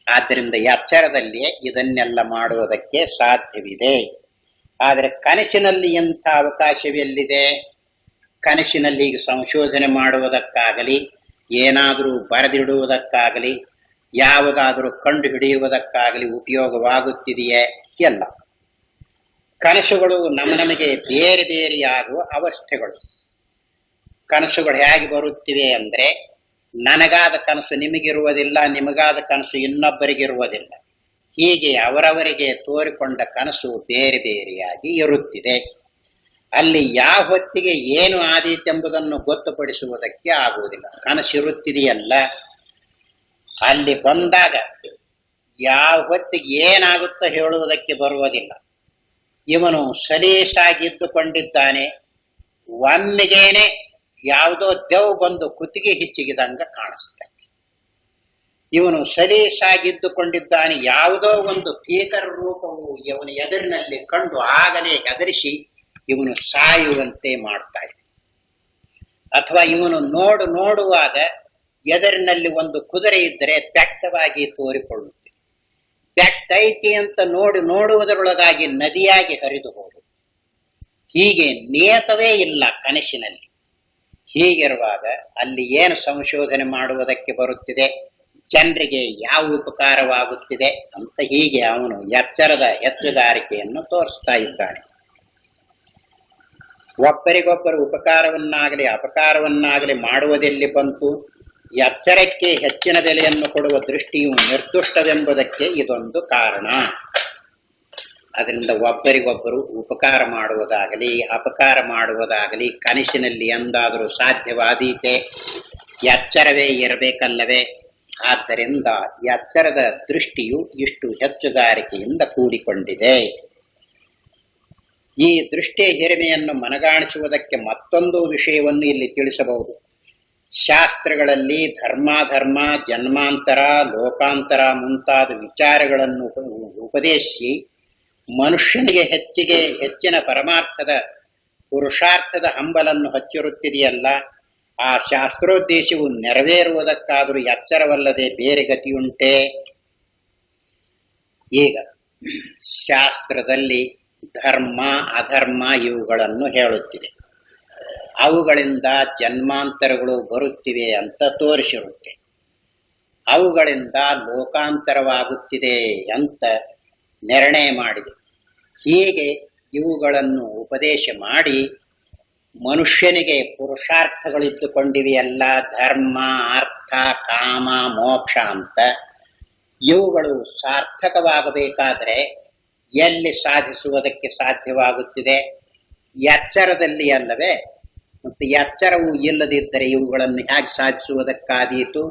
ಆದ್ದರಿಂದ ಎಚ್ಚರದಲ್ಲಿಯೇ ಇದನ್ನೆಲ್ಲ ಮಾಡುವುದಕ್ಕೆ ಸಾಧ್ಯವಿದೆ. ಆದರೆ ಕನಸಿನಲ್ಲಿ ಎಂಥ ಅವಕಾಶವೆಲ್ಲಿದೆ? ಕನಸಿನಲ್ಲಿ ಈಗ ಸಂಶೋಧನೆ ಮಾಡುವುದಕ್ಕಾಗಲಿ, ಏನಾದರೂ ಬರೆದಿಡುವುದಕ್ಕಾಗಲಿ, ಯಾವುದಾದರೂ ಕಂಡು ಹಿಡಿಯುವುದಕ್ಕಾಗಲಿ ಉಪಯೋಗವಾಗುತ್ತಿದೆಯೇ? ಎಲ್ಲ ಕನಸುಗಳು ನಮಗೆ ಬೇರೆ ಬೇರೆಯಾಗುವ ಅವಸ್ಥೆಗಳು. ಕನಸುಗಳು ಹೇಗೆ ಬರುತ್ತಿವೆ ಅಂದ್ರೆ, ನನಗಾದ ಕನಸು ನಿಮಗಿರುವುದಿಲ್ಲ, ನಿಮಗಾದ ಕನಸು ಇನ್ನೊಬ್ಬರಿಗಿರುವುದಿಲ್ಲ. ಹೀಗೆ ಅವರವರಿಗೆ ತೋರಿಕೊಂಡ ಕನಸು ಬೇರೆ ಬೇರೆಯಾಗಿ ಇರುತ್ತಿದೆ. ಅಲ್ಲಿ ಯಾವ ಹೊತ್ತಿಗೆ ಏನು ಆದೀತೆಂಬುದನ್ನು ಗೊತ್ತುಪಡಿಸುವುದಕ್ಕೆ ಆಗುವುದಿಲ್ಲ. ಕನಸಿರುತ್ತಿದೆಯಲ್ಲ, ಅಲ್ಲಿ ಬಂದಾಗ ಯಾವ ಹೊತ್ತಿಗೆ ಏನಾಗುತ್ತೋ ಹೇಳುವುದಕ್ಕೆ ಬರುವುದಿಲ್ಲ. ಇವನು ಸಲೀಸಾಗಿದ್ದುಕೊಂಡಿದ್ದಾನೆ, ಒಮ್ಮೆಗೇನೆ ಯಾವುದೋ ದೆವ್ ಬಂದು ಕುತ್ತಿಗೆ ಹಿಚ್ಚಿಗಿದಂಗ ಕಾಣಿಸ್ತದೆ. ಇವನು ಸಲೀಸಾಗಿದ್ದುಕೊಂಡಿದ್ದಾನೆ, ಯಾವುದೋ ಒಂದು ಭೀಕರ ರೂಪವು ಇವನ ಎದುರಿನಲ್ಲಿ ಕಂಡು ಆಗಲೇ ಹೆದರಿಸಿ ಇವನು ಸಾಯುವಂತೆ ಮಾಡ್ತಾ ಇದೆ. ಅಥವಾ ಇವನು ನೋಡುವಾಗ ಎದುರಿನಲ್ಲಿ ಒಂದು ಕುದುರೆ ಇದ್ದರೆ ಬೆಟ್ಟವಾಗಿ ತೋರಿಕೊಳ್ಳುತ್ತೆ. ಬೆಟ್ಟೈತಿ ಅಂತ ನೋಡುವುದರೊಳಗಾಗಿ ನದಿಯಾಗಿ ಹರಿದು ಹೋಗುತ್ತೆ. ಹೀಗೆ ನಿಯತವೇ ಇಲ್ಲ ಕನಸಿನಲ್ಲಿ. ಹೀಗಿರುವಾಗ ಅಲ್ಲಿ ಏನು ಸಂಶೋಧನೆ ಮಾಡುವುದಕ್ಕೆ ಬರುತ್ತಿದೆ, ಜನರಿಗೆ ಯಾವ ಉಪಕಾರವಾಗುತ್ತಿದೆ ಅಂತ ಹೀಗೆ ಅವನು ಎಚ್ಚರದ ಹೆಚ್ಚುಗಾರಿಕೆಯನ್ನು ತೋರಿಸ್ತಾ ಇದ್ದಾನೆ. ಒಬ್ಬರಿಗೊಬ್ಬರು ಉಪಕಾರವನ್ನಾಗಲಿ ಅಪಕಾರವನ್ನಾಗಲಿ ಮಾಡುವುದೆಲ್ಲಿ ಬಂತು? ಎಚ್ಚರಕ್ಕೆ ಹೆಚ್ಚಿನ ಬೆಲೆಯನ್ನು ಕೊಡುವ ದೃಷ್ಟಿಯು ನಿರ್ದುಷ್ಟವೆಂಬುದಕ್ಕೆ ಇದೊಂದು ಕಾರಣ. ಅದರಿಂದ ಒಬ್ಬರಿಗೊಬ್ಬರು ಉಪಕಾರ ಮಾಡುವುದಾಗಲಿ ಅಪಕಾರ ಮಾಡುವುದಾಗಲಿ ಕನಸಿನಲ್ಲಿ ಎಂದಾದರೂ ಸಾಧ್ಯವಾದೀತೆ? ಎಚ್ಚರವೇ ಇರಬೇಕಲ್ಲವೇ? ಆದ್ದರಿಂದ ಎಚ್ಚರದ ದೃಷ್ಟಿಯು ಇಷ್ಟು ಹೆಚ್ಚುಗಾರಿಕೆಯಿಂದ ಕೂಡಿಕೊಂಡಿದೆ. ಈ ದೃಷ್ಟಿಯ ಹಿರಿಮೆಯನ್ನು ಮನಗಾಣಿಸುವುದಕ್ಕೆ ಮತ್ತೊಂದು ವಿಷಯವನ್ನು ಇಲ್ಲಿ ತಿಳಿಸಬಹುದು. ಶಾಸ್ತ್ರಗಳಲ್ಲಿ ಧರ್ಮಾಧರ್ಮ, ಜನ್ಮಾಂತರ, ಲೋಕಾಂತರ ಮುಂತಾದ ವಿಚಾರಗಳನ್ನು ಉಪದೇಶಿಸಿ ಮನುಷ್ಯನಿಗೆ ಹೆಚ್ಚಿನ ಪರಮಾರ್ಥದ ಪುರುಷಾರ್ಥದ ಹಂಬಲನ್ನು ಹಚ್ಚಿರುತ್ತಿದೆಯಲ್ಲ, ಆ ಶಾಸ್ತ್ರೋದ್ದೇಶವು ನೆರವೇರುವುದಕ್ಕಾದರೂ ಎಚ್ಚರವಲ್ಲದೆ ಬೇರೆ ಗತಿಯುಂಟೆ? ಈಗ ಶಾಸ್ತ್ರದಲ್ಲಿ ಧರ್ಮ ಅಧರ್ಮ ಇವುಗಳನ್ನು ಹೇಳುತ್ತಿದೆ. ಅವುಗಳಿಂದ ಜನ್ಮಾಂತರಗಳು ಬರುತ್ತಿವೆ ಅಂತ ತೋರಿಸಿರುತ್ತೆ. ಅವುಗಳಿಂದ ಲೋಕಾಂತರವಾಗುತ್ತಿದೆ ಅಂತ ನಿರ್ಣಯ ಮಾಡಿದೆ. ಹೀಗೆ ಇವುಗಳನ್ನು ಉಪದೇಶ ಮಾಡಿ ಮನುಷ್ಯನಿಗೆ ಪುರುಷಾರ್ಥಗಳಿದ್ದುಕೊಂಡಿವೆಯಲ್ಲ, ಧರ್ಮ ಅರ್ಥ ಕಾಮ ಮೋಕ್ಷ ಅಂತ, ಇವುಗಳು ಸಾರ್ಥಕವಾಗಬೇಕಾದರೆ ಎಲ್ಲಿ ಸಾಧಿಸುವುದಕ್ಕೆ ಸಾಧ್ಯವಾಗುತ್ತಿದೆ? ಎಚ್ಚರದಲ್ಲಿ ಅಲ್ಲವೇ? ಮತ್ತು ಎಚ್ಚರವು ಇಲ್ಲದಿದ್ದರೆ ಇವುಗಳನ್ನು ಹೇಗೆ ಸಾಧಿಸುವುದಕ್ಕಾದೀತು?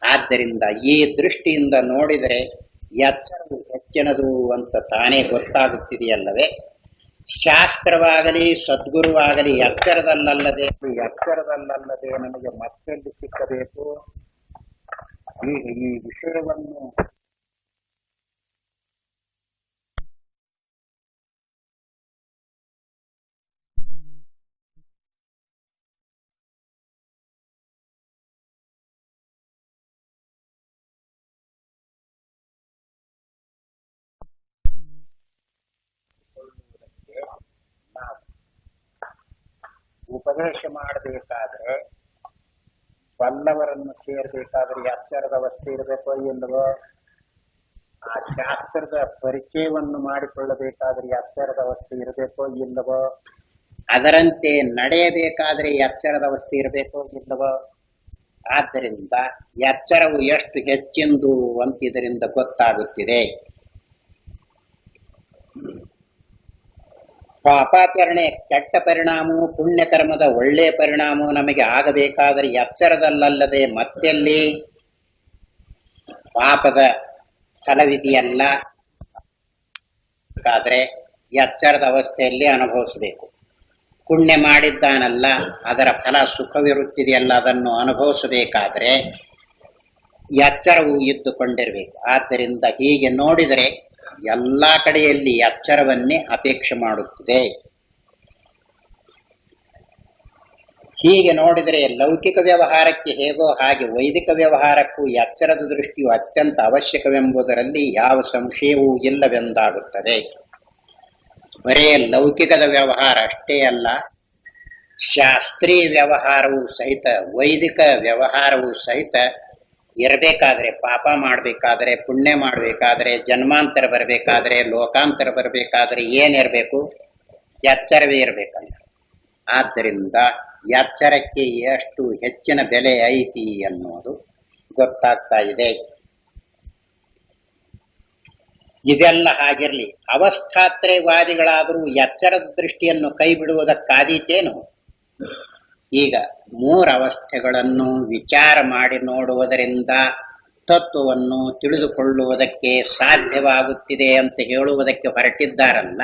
ಆದ್ದರಿಂದ ಈ ದೃಷ್ಟಿಯಿಂದ ನೋಡಿದರೆ ಎಚ್ಚರವು ಹೆಚ್ಚಿನದು ಅಂತ ತಾನೇ ಗೊತ್ತಾಗುತ್ತಿದೆಯಲ್ಲವೇ? ಶಾಸ್ತ್ರವಾಗಲಿ ಸದ್ಗುರುವಾಗಲಿ ಎಚ್ಚರದಲ್ಲದೆ ನಮಗೆ ಮತ್ತೆಲ್ಲಿ ಸಿಕ್ಕಬೇಕು? ಈ ವಿಷಯವನ್ನು ನಾವು ಉಪದೇಶ ಮಾಡಬೇಕಾದ್ರೆ ಬಲ್ಲವರನ್ನು ಸೇರ್ಬೇಕಾದ್ರೆ ಎಚ್ಚರದ ಅವಸ್ಥೆ ಇರಬೇಕೋ ಇಲ್ಲವೋ? ಆ ಶಾಸ್ತ್ರದ ಪರಿಚಯವನ್ನು ಮಾಡಿಕೊಳ್ಳಬೇಕಾದ್ರೆ ಎಚ್ಚರದ ಅವಸ್ಥೆ ಇರಬೇಕೋ ಇಲ್ಲವೋ? ಅದರಂತೆ ನಡೆಯಬೇಕಾದ್ರೆ ಎಚ್ಚರದ ಅವಸ್ಥೆ ಇರಬೇಕೋ ಇಲ್ಲವೋ? ಆದ್ದರಿಂದ ಎಚ್ಚರವು ಎಷ್ಟು ಹೆಚ್ಚಿಂದು ಅಂತ ಇದರಿಂದ ಗೊತ್ತಾಗುತ್ತಿದೆ. ಪಾಪಾಚರಣೆ ಕೆಟ್ಟ ಪರಿಣಾಮವು ಪುಣ್ಯಕರ್ಮದ ಒಳ್ಳೆಯ ಪರಿಣಾಮವು ನಮಗೆ ಆಗಬೇಕಾದರೆ ಎಚ್ಚರದಲ್ಲದೆ ಮತ್ತೆಲ್ಲಿ? ಪಾಪದ ಫಲವಿದೆಯಲ್ಲ, ಬೇಕಾದ್ರೆ ಎಚ್ಚರದ ಅವಸ್ಥೆಯಲ್ಲಿ ಅನುಭವಿಸಬೇಕು. ಪುಣ್ಯ ಮಾಡಿದ್ದಾನಲ್ಲ, ಅದರ ಫಲ ಸುಖವಿರುತ್ತಿದೆಯಲ್ಲ, ಅದನ್ನು ಅನುಭವಿಸಬೇಕಾದ್ರೆ ಎಚ್ಚರವು ಇದ್ದುಕೊಂಡಿರಬೇಕು. ಆದ್ದರಿಂದ ಹೀಗೆ ನೋಡಿದರೆ ಎಲ್ಲ ಕಡೆಯಲ್ಲಿ ಎಚ್ಚರವನ್ನೇ ಅಪೇಕ್ಷೆ ಮಾಡುತ್ತದೆ. ಹೀಗೆ ನೋಡಿದರೆ ಲೌಕಿಕ ವ್ಯವಹಾರಕ್ಕೆ ಹೇಗೋ ಹಾಗೆ ವೈದಿಕ ವ್ಯವಹಾರಕ್ಕೂ ಎಚ್ಚರದ ದೃಷ್ಟಿಯು ಅತ್ಯಂತ ಅವಶ್ಯಕವೆಂಬುದರಲ್ಲಿ ಯಾವ ಸಂಶಯವೂ ಇಲ್ಲವೆಂದಾಗುತ್ತದೆ. ಬರೇ ಲೌಕಿಕದ ವ್ಯವಹಾರ ಅಷ್ಟೇ ಅಲ್ಲ, ಶಾಸ್ತ್ರೀಯ ವ್ಯವಹಾರವೂ ಸಹಿತ ವೈದಿಕ ವ್ಯವಹಾರವೂ ಸಹಿತ ಇರಬೇಕಾದ್ರೆ, ಪಾಪ ಮಾಡಬೇಕಾದ್ರೆ ಪುಣ್ಯ ಮಾಡಬೇಕಾದ್ರೆ ಜನ್ಮಾಂತರ ಬರಬೇಕಾದ್ರೆ ಲೋಕಾಂತರ ಬರಬೇಕಾದ್ರೆ ಏನಿರಬೇಕು? ಎಚ್ಚರವೇ ಇರಬೇಕಲ್ಲ. ಆದ್ದರಿಂದ ಎಚ್ಚರಕ್ಕೆ ಎಷ್ಟು ಹೆಚ್ಚಿನ ಬೆಲೆ ಐತಿ ಅನ್ನೋದು ಗೊತ್ತಾಗ್ತಾ ಇದೆ. ಇದೆಲ್ಲ ಹಾಗಿರ್ಲಿ, ಅವಸ್ಥಾತ್ರಯವಾದಿಗಳಾದರೂ ಎಚ್ಚರದ ದೃಷ್ಟಿಯನ್ನು ಕೈ ಬಿಡುವುದಕ್ಕಾದೀತೇನು? ಈಗ 3 ಅವಸ್ಥೆಗಳನ್ನು ವಿಚಾರ ಮಾಡಿ ನೋಡುವುದರಿಂದ ತತ್ವವನ್ನು ತಿಳಿದುಕೊಳ್ಳುವುದಕ್ಕೆ ಸಾಧ್ಯವಾಗುತ್ತಿದೆ ಅಂತ ಹೇಳುವುದಕ್ಕೆ ಹೊರಟಿದ್ದಾರಲ್ಲ,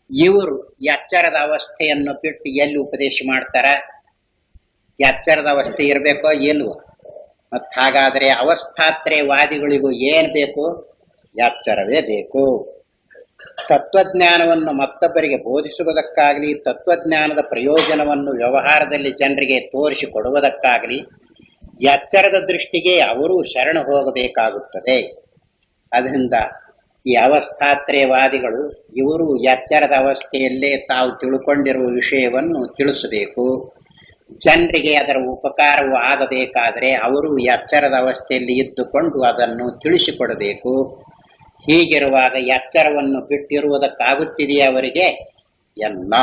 ಇವರು ಎಚ್ಚರದ ಅವಸ್ಥೆಯನ್ನು ಬಿಟ್ಟು ಎಲ್ಲಿ ಉಪದೇಶ ಮಾಡ್ತಾರ? ಎಚ್ಚರದ ಅವಸ್ಥೆ ಇರಬೇಕೋ ಇಲ್ವೋ? ಮತ್ ಹಾಗಾದ್ರೆ ಅವಸ್ಥಾತ್ರಯವಾದಿಗಳಿಗೂ ಏನ್ ಬೇಕು? ಎಚ್ಚರವೇ ಬೇಕು. ತತ್ವಜ್ಞಾನವನ್ನು ಮತ್ತೊಬ್ಬರಿಗೆ ಬೋಧಿಸುವುದಕ್ಕಾಗಲಿ, ತತ್ವಜ್ಞಾನದ ಪ್ರಯೋಜನವನ್ನು ವ್ಯವಹಾರದಲ್ಲಿ ಜನರಿಗೆ ತೋರಿಸಿಕೊಡುವುದಕ್ಕಾಗಲಿ ಎಚ್ಚರದ ದೃಷ್ಟಿಗೆ ಅವರು ಶರಣ ಹೋಗಬೇಕಾಗುತ್ತದೆ. ಅದರಿಂದ ಈ ಅವಸ್ಥಾತ್ರಯವಾದಿಗಳು ಇವರು ಎಚ್ಚರದ ಅವಸ್ಥೆಯಲ್ಲೇ ತಾವು ತಿಳ್ಕೊಂಡಿರುವ ವಿಷಯವನ್ನು ತಿಳಿಸಬೇಕು. ಜನರಿಗೆ ಅದರ ಉಪಕಾರವು ಆಗಬೇಕಾದರೆ ಅವರು ಎಚ್ಚರದ ಅವಸ್ಥೆಯಲ್ಲಿ ಇದ್ದುಕೊಂಡು ಅದನ್ನು ತಿಳಿಸಿಕೊಡಬೇಕು. ಹೀಗಿರುವಾಗ ಎಚ್ಚರವನ್ನು ಬಿಟ್ಟಿರುವುದಕ್ಕಾಗುತ್ತಿದೆಯೇ ಅವರಿಗೆ? ಎಲ್ಲ.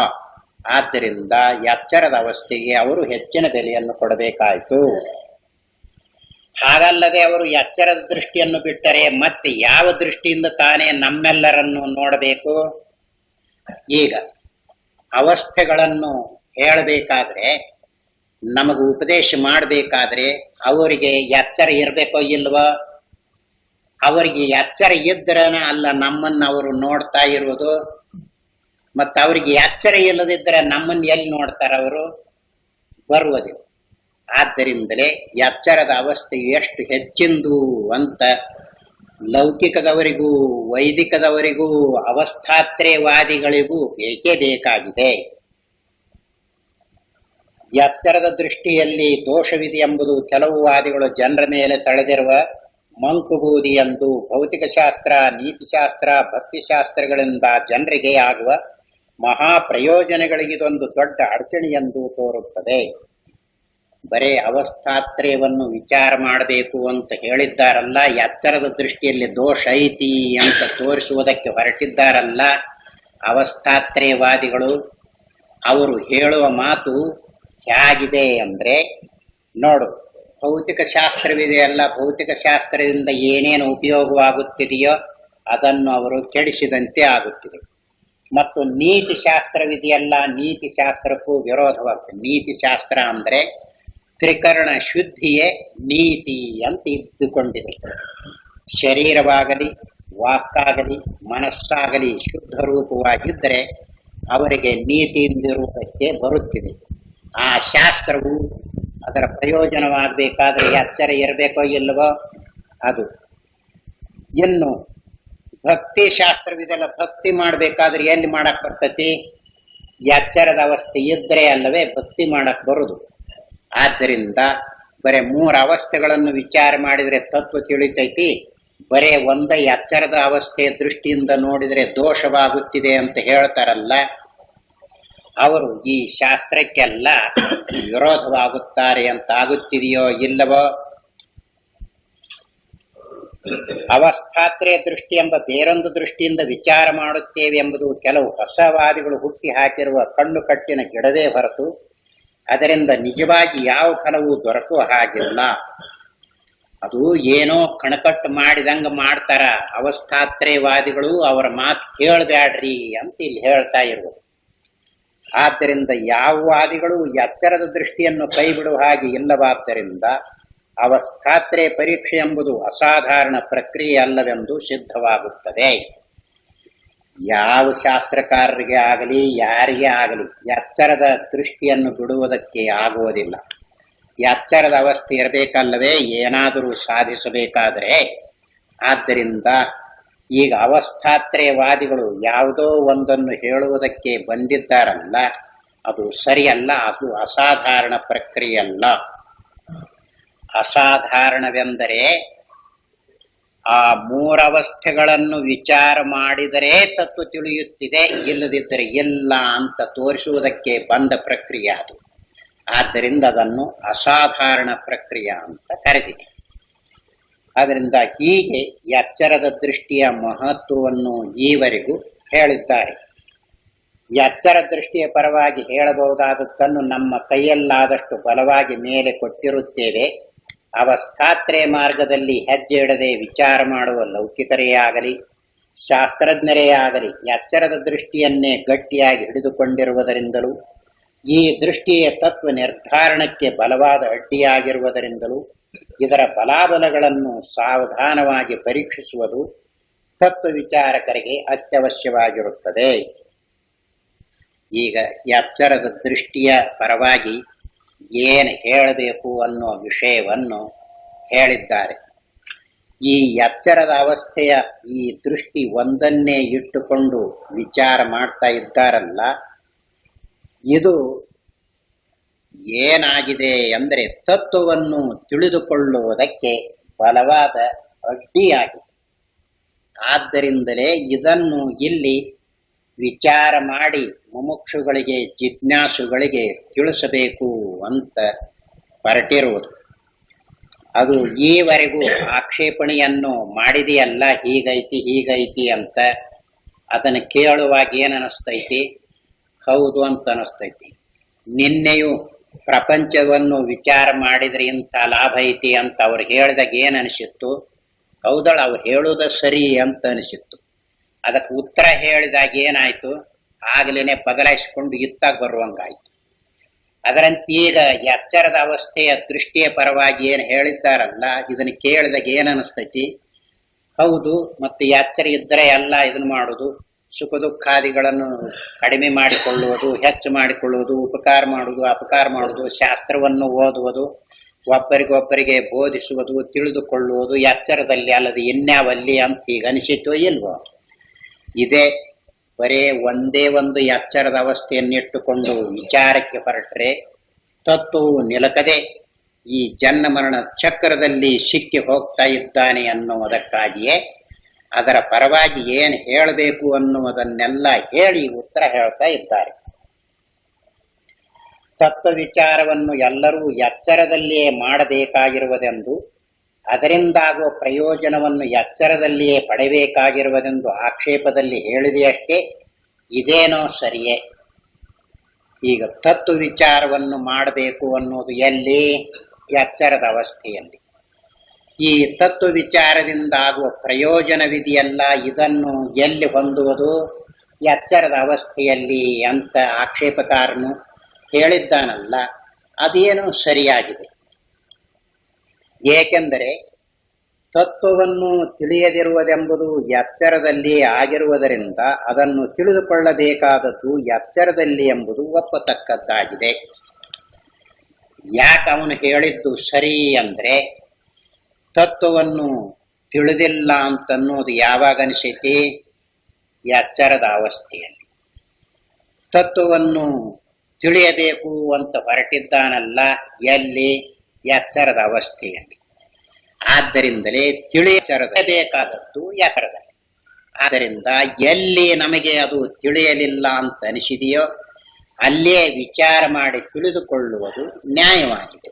ಆದ್ದರಿಂದ ಎಚ್ಚರದ ಅವಸ್ಥೆಗೆ ಅವರು ಹೆಚ್ಚಿನ ಬೆಲೆಯನ್ನು ಕೊಡಬೇಕಾಯಿತು. ಹಾಗಲ್ಲದೆ ಅವರು ಎಚ್ಚರದ ದೃಷ್ಟಿಯನ್ನು ಬಿಟ್ಟರೆ ಮತ್ತೆ ಯಾವ ದೃಷ್ಟಿಯಿಂದ ತಾನೇ ನಮ್ಮೆಲ್ಲರನ್ನು ನೋಡಬೇಕು? ಈಗ ಅವಸ್ಥೆಗಳನ್ನು ಹೇಳಬೇಕಾದ್ರೆ, ನಮಗೆ ಉಪದೇಶ ಮಾಡಬೇಕಾದ್ರೆ ಅವರಿಗೆ ಎಚ್ಚರ ಇರಬೇಕೋ ಇಲ್ವೋ? ಅವರಿಗೆ ಎಚ್ಚರ ಇದ್ರನ ಅಲ್ಲ ನಮ್ಮನ್ನ ಅವರು ನೋಡ್ತಾ ಇರುವುದು. ಮತ್ತ ಅವರಿಗೆ ಎಚ್ಚರ ಇಲ್ಲದಿದ್ದರೆ ನಮ್ಮನ್ನು ಎಲ್ಲಿ ನೋಡ್ತಾರ? ಅವರು ಬರುವುದಿಲ್ಲ. ಆದ್ದರಿಂದಲೇ ಎಚ್ಚರದ ಅವಸ್ಥೆ ಎಷ್ಟು ಹೆಚ್ಚಿಂದು ಅಂತ ಲೌಕಿಕದವರಿಗೂ ವೈದಿಕದವರಿಗೂ ಅವಸ್ಥಾತ್ರಯವಾದಿಗಳಿಗೂ ಬೇಕೇ ಬೇಕಾಗಿದೆ. ಎಚ್ಚರದ ದೃಷ್ಟಿಯಲ್ಲಿ ದೋಷವಿದೆ ಎಂಬುದು ಕೆಲವು ವಾದಿಗಳು ಜನರ ಮೇಲೆ ತಳೆದಿರುವ ಮಂಕುಬೂದಿ ಎಂದು ಭೌತಿಕ ಶಾಸ್ತ್ರ, ನೀತಿಶಾಸ್ತ್ರ, ಭಕ್ತಿಶಾಸ್ತ್ರಗಳಿಂದ ಜನರಿಗೆ ಆಗುವ ಮಹಾ ಪ್ರಯೋಜನಗಳಿಗಿದೊಂದು ದೊಡ್ಡ ಅಡಚಣೆ ಎಂದು ತೋರುತ್ತದೆ. ಬರೇ ಅವಸ್ಥಾತ್ರಯವನ್ನು ವಿಚಾರ ಮಾಡಬೇಕು ಅಂತ ಹೇಳಿದ್ದಾರಲ್ಲ, ಎಚ್ಚರದ ದೃಷ್ಟಿಯಲ್ಲಿ ದೋಷ ಐತಿ ಅಂತ ತೋರಿಸುವುದಕ್ಕೆ ಹೊರಟಿದ್ದಾರಲ್ಲ ಅವಸ್ಥಾತ್ರಯವಾದಿಗಳು, ಅವರು ಹೇಳುವ ಮಾತು ಹೇಗಿದೆ ಅಂದ್ರೆ, ನೋಡು, ಭೌತಿಕ ಶಾಸ್ತ್ರವಿದೆಯಲ್ಲ, ಭೌತಿಕ ಶಾಸ್ತ್ರದಿಂದ ಏನೇನು ಉಪಯೋಗವಾಗುತ್ತಿದೆಯೋ ಅದನ್ನು ಅವರು ಕೆಡಿಸಿದಂತೆ ಆಗುತ್ತಿದೆ. ಮತ್ತು ನೀತಿ ಶಾಸ್ತ್ರವಿದೆಯಲ್ಲ, ನೀತಿ ಶಾಸ್ತ್ರಕ್ಕೂ ವಿರೋಧವಾಗ್ತದೆ. ನೀತಿ ಶಾಸ್ತ್ರ ಅಂದ್ರೆ ತ್ರಿಕರಣ ಶುದ್ಧಿಯೇ ನೀತಿ ಅಂತ ಇದ್ದುಕೊಂಡಿದೆ. ಶರೀರವಾಗಲಿ, ವಾಕ್ಕಾಗಲಿ, ಮನಸ್ಸಾಗಲಿ ಶುದ್ಧ ರೂಪವಾಗಿದ್ದರೆ ಅವರಿಗೆ ನೀತಿಯಿಂದಿರುವುದಕ್ಕೆ ಬರುತ್ತಿದೆ. ಆ ಶಾಸ್ತ್ರವು ಅದರ ಪ್ರಯೋಜನವಾಗಬೇಕಾದ್ರೆ ಎಚ್ಚರ ಇರಬೇಕೋ ಇಲ್ಲವೋ ಅದು. ಇನ್ನು ಭಕ್ತಿ ಶಾಸ್ತ್ರವಿದೆಲ್ಲ, ಭಕ್ತಿ ಮಾಡಬೇಕಾದ್ರೆ ಎಲ್ಲಿ ಮಾಡಕ್ ಬರ್ತತಿ? ಎಚ್ಚರದ ಅವಸ್ಥೆ ಇದ್ರೆ ಅಲ್ಲವೇ ಭಕ್ತಿ ಮಾಡಕ್ ಬರುದು. ಆದ್ದರಿಂದ ಬರೇ 3 ಅವಸ್ಥೆಗಳನ್ನು ವಿಚಾರ ಮಾಡಿದ್ರೆ ತತ್ವ ತಿಳಿತೈತಿ. ಬರೇ ಒಂದ ಎಚ್ಚರದ ಅವಸ್ಥೆಯ ದೃಷ್ಟಿಯಿಂದ ನೋಡಿದರೆ ದೋಷವಾಗುತ್ತಿದೆ ಅಂತ ಹೇಳ್ತಾರಲ್ಲ, ಅವರು ಈ ಶಾಸ್ತ್ರಕ್ಕೆಲ್ಲ ವಿರೋಧವಾಗುತ್ತಾರೆ ಅಂತ ಆಗುತ್ತಿದೆಯೋ ಇಲ್ಲವೋ? ಅವಸ್ಥಾತ್ರಯ ದೃಷ್ಟಿ ಎಂಬ ಬೇರೊಂದು ದೃಷ್ಟಿಯಿಂದ ವಿಚಾರ ಮಾಡುತ್ತೇವೆ ಎಂಬುದು ಕೆಲವು ಹೊಸವಾದಿಗಳು ಹುಟ್ಟಿ ಹಾಕಿರುವ ಕಣ್ಣು ಕಟ್ಟಿನ ಗಿಡವೇ ಹೊರತು ಅದರಿಂದ ನಿಜವಾಗಿ ಯಾವ ಫಲವೂ ದೊರಕುವ ಹಾಗಿಲ್ಲ. ಅದು ಏನೋ ಕಣಕಟ್ಟು ಮಾಡಿದಂಗ ಮಾಡ್ತಾರ ಅವಸ್ಥಾತ್ರಯವಾದಿಗಳು. ಅವರ ಮಾತು ಕೇಳಬ್ಯಾಡ್ರಿ ಅಂತ ಇಲ್ಲಿ ಹೇಳ್ತಾ ಇರುವುದು. ಆದ್ದರಿಂದ ಯಾವ ವಾದಿಗಳು ಎಚ್ಚರದ ದೃಷ್ಟಿಯನ್ನು ಕೈ ಬಿಡುವ ಹಾಗೆ ಇಲ್ಲವಾದ್ದರಿಂದ ಅವಸ್ಥಾತ್ರಯ ಪರೀಕ್ಷೆ ಎಂಬುದು ಅಸಾಧಾರಣ ಪ್ರಕ್ರಿಯೆ ಅಲ್ಲವೆಂದು ಸಿದ್ಧವಾಗುತ್ತದೆ. ಯಾವ ಶಾಸ್ತ್ರಕಾರರಿಗೆ ಆಗಲಿ, ಯಾರಿಗೇ ಆಗಲಿ ಎಚ್ಚರದ ದೃಷ್ಟಿಯನ್ನು ಬಿಡುವುದಕ್ಕೆ ಆಗುವುದಿಲ್ಲ. ಎಚ್ಚರದ ಅವಸ್ಥೆ ಇರಬೇಕಲ್ಲವೇ ಏನಾದರೂ ಸಾಧಿಸಬೇಕಾದರೆ. ಆದ್ದರಿಂದ ಈಗ ಅವಸ್ಥಾತ್ರಯವಾದಿಗಳು ಯಾವುದೋ ಒಂದನ್ನು ಹೇಳುವುದಕ್ಕೆ ಬಂದಿದ್ದಾರಲ್ಲ, ಅದು ಸರಿಯಲ್ಲ, ಅದು ಅಸಾಧಾರಣ ಪ್ರಕ್ರಿಯೆಯಲ್ಲ. ಅಸಾಧಾರಣವೆಂದರೆ ಆ 3 ಅವಸ್ಥೆಗಳನ್ನು ವಿಚಾರ ಮಾಡಿದರೆ ತತ್ವ ತಿಳಿಯುತ್ತಿದೆ, ಇಲ್ಲದಿದ್ದರೆ ಇಲ್ಲ ಅಂತ ತೋರಿಸುವುದಕ್ಕೆ ಬಂದ ಪ್ರಕ್ರಿಯೆ ಅದು. ಆದ್ದರಿಂದ ಅದನ್ನು ಅಸಾಧಾರಣ ಪ್ರಕ್ರಿಯೆ ಅಂತ ಕರೆದಿದೆ. ಆದ್ದರಿಂದ ಹೀಗೆ ಎಚ್ಚರದ ದೃಷ್ಟಿಯ ಮಹತ್ವವನ್ನು ಈವರೆಗೂ ಹೇಳಿದ್ದಾರೆ. ಎಚ್ಚರ ದೃಷ್ಟಿಯ ಪರವಾಗಿ ಹೇಳಬಹುದಾದದ್ದನ್ನು ನಮ್ಮ ಕೈಯಲ್ಲಾದಷ್ಟು ಬಲವಾಗಿ ಮೇಲೆ ಕೊಟ್ಟಿರುತ್ತೇವೆ. ಅವಸ್ಥಾತ್ರಯ ಮಾರ್ಗದಲ್ಲಿ ಹೆಜ್ಜೆ ಇಡದೆ ವಿಚಾರ ಮಾಡುವ ಲೌಕಿಕರೇ ಆಗಲಿ, ಶಾಸ್ತ್ರಜ್ಞರೇ ಆಗಲಿ ಎಚ್ಚರದ ದೃಷ್ಟಿಯನ್ನೇ ಗಟ್ಟಿಯಾಗಿ ಹಿಡಿದುಕೊಂಡಿರುವುದರಿಂದಲೂ, ಈ ದೃಷ್ಟಿಯ ತತ್ವ ನಿರ್ಧಾರಣಕ್ಕೆ ಬಲವಾದ ಅಡ್ಡಿಯಾಗಿರುವುದರಿಂದಲೂ ಇದರ ಬಲಾಬಲಗಳನ್ನು ಸಾವಧಾನವಾಗಿ ಪರೀಕ್ಷಿಸುವುದು ತತ್ವ ವಿಚಾರಕರಿಗೆ ಅತ್ಯವಶ್ಯವಾಗಿರುತ್ತದೆ. ಈಗ ಎಚ್ಚರದ ದೃಷ್ಟಿಯ ಪರವಾಗಿ ಏನು ಹೇಳಬೇಕು ಅನ್ನೋ ವಿಷಯವನ್ನು ಹೇಳಿದ್ದಾರೆ. ಈ ಎಚ್ಚರದ ಅವಸ್ಥೆಯ ಈ ದೃಷ್ಟಿ ಒಂದನ್ನೇ ಇಟ್ಟುಕೊಂಡು ವಿಚಾರ ಮಾಡ್ತಾ ಇದ್ದಾರಲ್ಲ, ಇದು ಏನಾಗಿದೆ ಅಂದರೆ ತತ್ವವನ್ನು ತಿಳಿದುಕೊಳ್ಳುವುದಕ್ಕೆ ಬಲವಾದ ಅಡ್ಡಿಯಾಗಿದೆ. ಆದ್ದರಿಂದಲೇ ಇದನ್ನು ಇಲ್ಲಿ ವಿಚಾರ ಮಾಡಿ ಮುಮುಕ್ಷುಗಳಿಗೆ, ಜಿಜ್ಞಾಸುಗಳಿಗೆ ತಿಳಿಸಬೇಕು ಅಂತ ಹೊರಟಿರುವುದು. ಅದು ಈವರೆಗೂ ಆಕ್ಷೇಪಣೆಯನ್ನು ಮಾಡಿದೆಯಲ್ಲ, ಹೀಗೈತಿ ಹೀಗೈತಿ ಅಂತ. ಅದನ್ನು ಕೇಳುವಾಗ ಏನನಿಸ್ತೈತಿ? ಹೌದು ಅಂತ ಅನಿಸ್ತೈತಿ. ನಿನ್ನೆಯೂ ಪ್ರಪಂಚವನ್ನು ವಿಚಾರ ಮಾಡಿದ್ರೆ ಇಂಥ ಲಾಭ ಐತಿ ಅಂತ ಅವ್ರು ಹೇಳಿದಾಗ ಏನನಿಸಿತ್ತು? ಹೌದಳ, ಅವ್ರು ಹೇಳುವುದ ಸರಿ ಅಂತ ಅನಿಸಿತ್ತು. ಅದಕ್ಕೆ ಉತ್ತರ ಹೇಳಿದಾಗ ಏನಾಯ್ತು? ಆಗ್ಲೇನೆ ಬದಲಾಯಿಸಿಕೊಂಡು ಇತ್ತಾಗ ಬರುವಂಗಾಯ್ತು. ಅದರಂತೆ ಈಗ ಎಚ್ಚರದ ಅವಸ್ಥೆಯ ದೃಷ್ಟಿಯ ಪರವಾಗಿ ಏನು ಹೇಳಿದ್ದಾರಲ್ಲ, ಇದನ್ನು ಕೇಳಿದಾಗ ಏನನಿಸ್ತೈತಿ? ಹೌದು, ಮತ್ತು ಎಚ್ಚರ ಇದ್ದರೆ ಎಲ್ಲ ಇದನ್ನು ಮಾಡುವುದು, ಸುಖ ದುಃಖಾದಿಗಳನ್ನು ಕಡಿಮೆ ಮಾಡಿಕೊಳ್ಳುವುದು, ಹೆಚ್ಚು ಮಾಡಿಕೊಳ್ಳುವುದು, ಉಪಕಾರ ಮಾಡುವುದು, ಅಪಕಾರ ಮಾಡುವುದು, ಶಾಸ್ತ್ರವನ್ನು ಓದುವುದು, ಒಬ್ಬರಿಗೊಬ್ಬರಿಗೆ ಬೋಧಿಸುವುದು, ತಿಳಿದುಕೊಳ್ಳುವುದು ಎಚ್ಚರದಲ್ಲಿ ಅಲ್ಲದೆ ಇನ್ಯಾವಲ್ಲಿ ಅಂತ ಈಗ ಅನಿಸಿತೋ ಇಲ್ವೋ? ಇದೇ ಬರೇ ಒಂದೇ ಒಂದು ಎಚ್ಚರದ ಅವಸ್ಥೆಯನ್ನಿಟ್ಟುಕೊಂಡು ವಿಚಾರಕ್ಕೆ ಹೊರಟ್ರೆ ತತ್ವವು ನಿಲಕದೆ ಈ ಜನ್ಮ ಮರಣ ಚಕ್ರದಲ್ಲಿ ಸಿಕ್ಕಿ ಹೋಗ್ತಾ ಇದ್ದಾನೆ ಅನ್ನುವುದಕ್ಕಾಗಿಯೇ ಅದರ ಪರವಾಗಿ ಏನು ಹೇಳಬೇಕು ಅನ್ನುವುದನ್ನೆಲ್ಲ ಹೇಳಿ ಉತ್ತರ ಹೇಳ್ತಾ ಇದ್ದಾರೆ. ತತ್ವ ವಿಚಾರವನ್ನು ಎಲ್ಲರೂ ಎಚ್ಚರದಲ್ಲಿಯೇ ಮಾಡಬೇಕಾಗಿರುವುದೆಂದು, ಅದರಿಂದಾಗುವ ಪ್ರಯೋಜನವನ್ನು ಎಚ್ಚರದಲ್ಲಿಯೇ ಪಡೆಯಬೇಕಾಗಿರುವುದೆಂದು ಆಕ್ಷೇಪದಲ್ಲಿ ಹೇಳಿದೆಯಷ್ಟೇ. ಇದೇನೋ ಸರಿಯೇ. ಈಗ ತತ್ವ ವಿಚಾರವನ್ನು ಮಾಡಬೇಕು ಅನ್ನೋದು ಎಲ್ಲಿ? ಎಚ್ಚರದ ಅವಸ್ಥೆಯಲ್ಲಿ. ಈ ತತ್ವ ವಿಚಾರದಿಂದಾಗುವ ಪ್ರಯೋಜನವಿದೆಯಲ್ಲ, ಇದನ್ನು ಎಲ್ಲಿ ಹೊಂದುವುದು? ಎಚ್ಚರದ ಅವಸ್ಥೆಯಲ್ಲಿ ಅಂತ ಆಕ್ಷೇಪಕಾರನು ಹೇಳಿದ್ದಾನಲ್ಲ, ಅದೇನೋ ಸರಿಯಾಗಿದೆ. ಏಕೆಂದರೆ ತತ್ವವನ್ನು ತಿಳಿಯದಿರುವುದೆಂಬುದು ಎಚ್ಚರದಲ್ಲಿ ಆಗಿರುವುದರಿಂದ ಅದನ್ನು ತಿಳಿದುಕೊಳ್ಳಬೇಕಾದದ್ದು ಎಚ್ಚರದಲ್ಲಿ ಎಂಬುದು ಒಪ್ಪತಕ್ಕದ್ದಾಗಿದೆ. ಯಾಕೆ ಅವನು ಹೇಳಿದ್ದು ಸರಿ ಅಂದ್ರೆ, ತತ್ವವನ್ನು ತಿಳಿದಿಲ್ಲ ಅಂತನ್ನೋದು ಯಾವಾಗ ಅನಿಸೈತಿ? ಎಚ್ಚರದ ಅವಸ್ಥೆಯಲ್ಲಿ. ತತ್ವವನ್ನು ತಿಳಿಯಬೇಕು ಅಂತ ಹೊರಟಿದ್ದಾನಲ್ಲ, ಎಲ್ಲಿ? ಎಚ್ಚರದ ಅವಸ್ಥೆಯಲ್ಲಿ. ಆದ್ದರಿಂದಲೇ ತಿಳಿಯಬೇಕಾದದ್ದು ಎಚ್ಚರದಲ್ಲಿ. ಆದ್ದರಿಂದ ಎಲ್ಲಿ ನಮಗೆ ಅದು ತಿಳಿಯಲಿಲ್ಲ ಅಂತ ಅನಿಸಿದೆಯೋ ಅಲ್ಲೇ ವಿಚಾರ ಮಾಡಿ ತಿಳಿದುಕೊಳ್ಳುವುದು ನ್ಯಾಯವಾಗಿದೆ.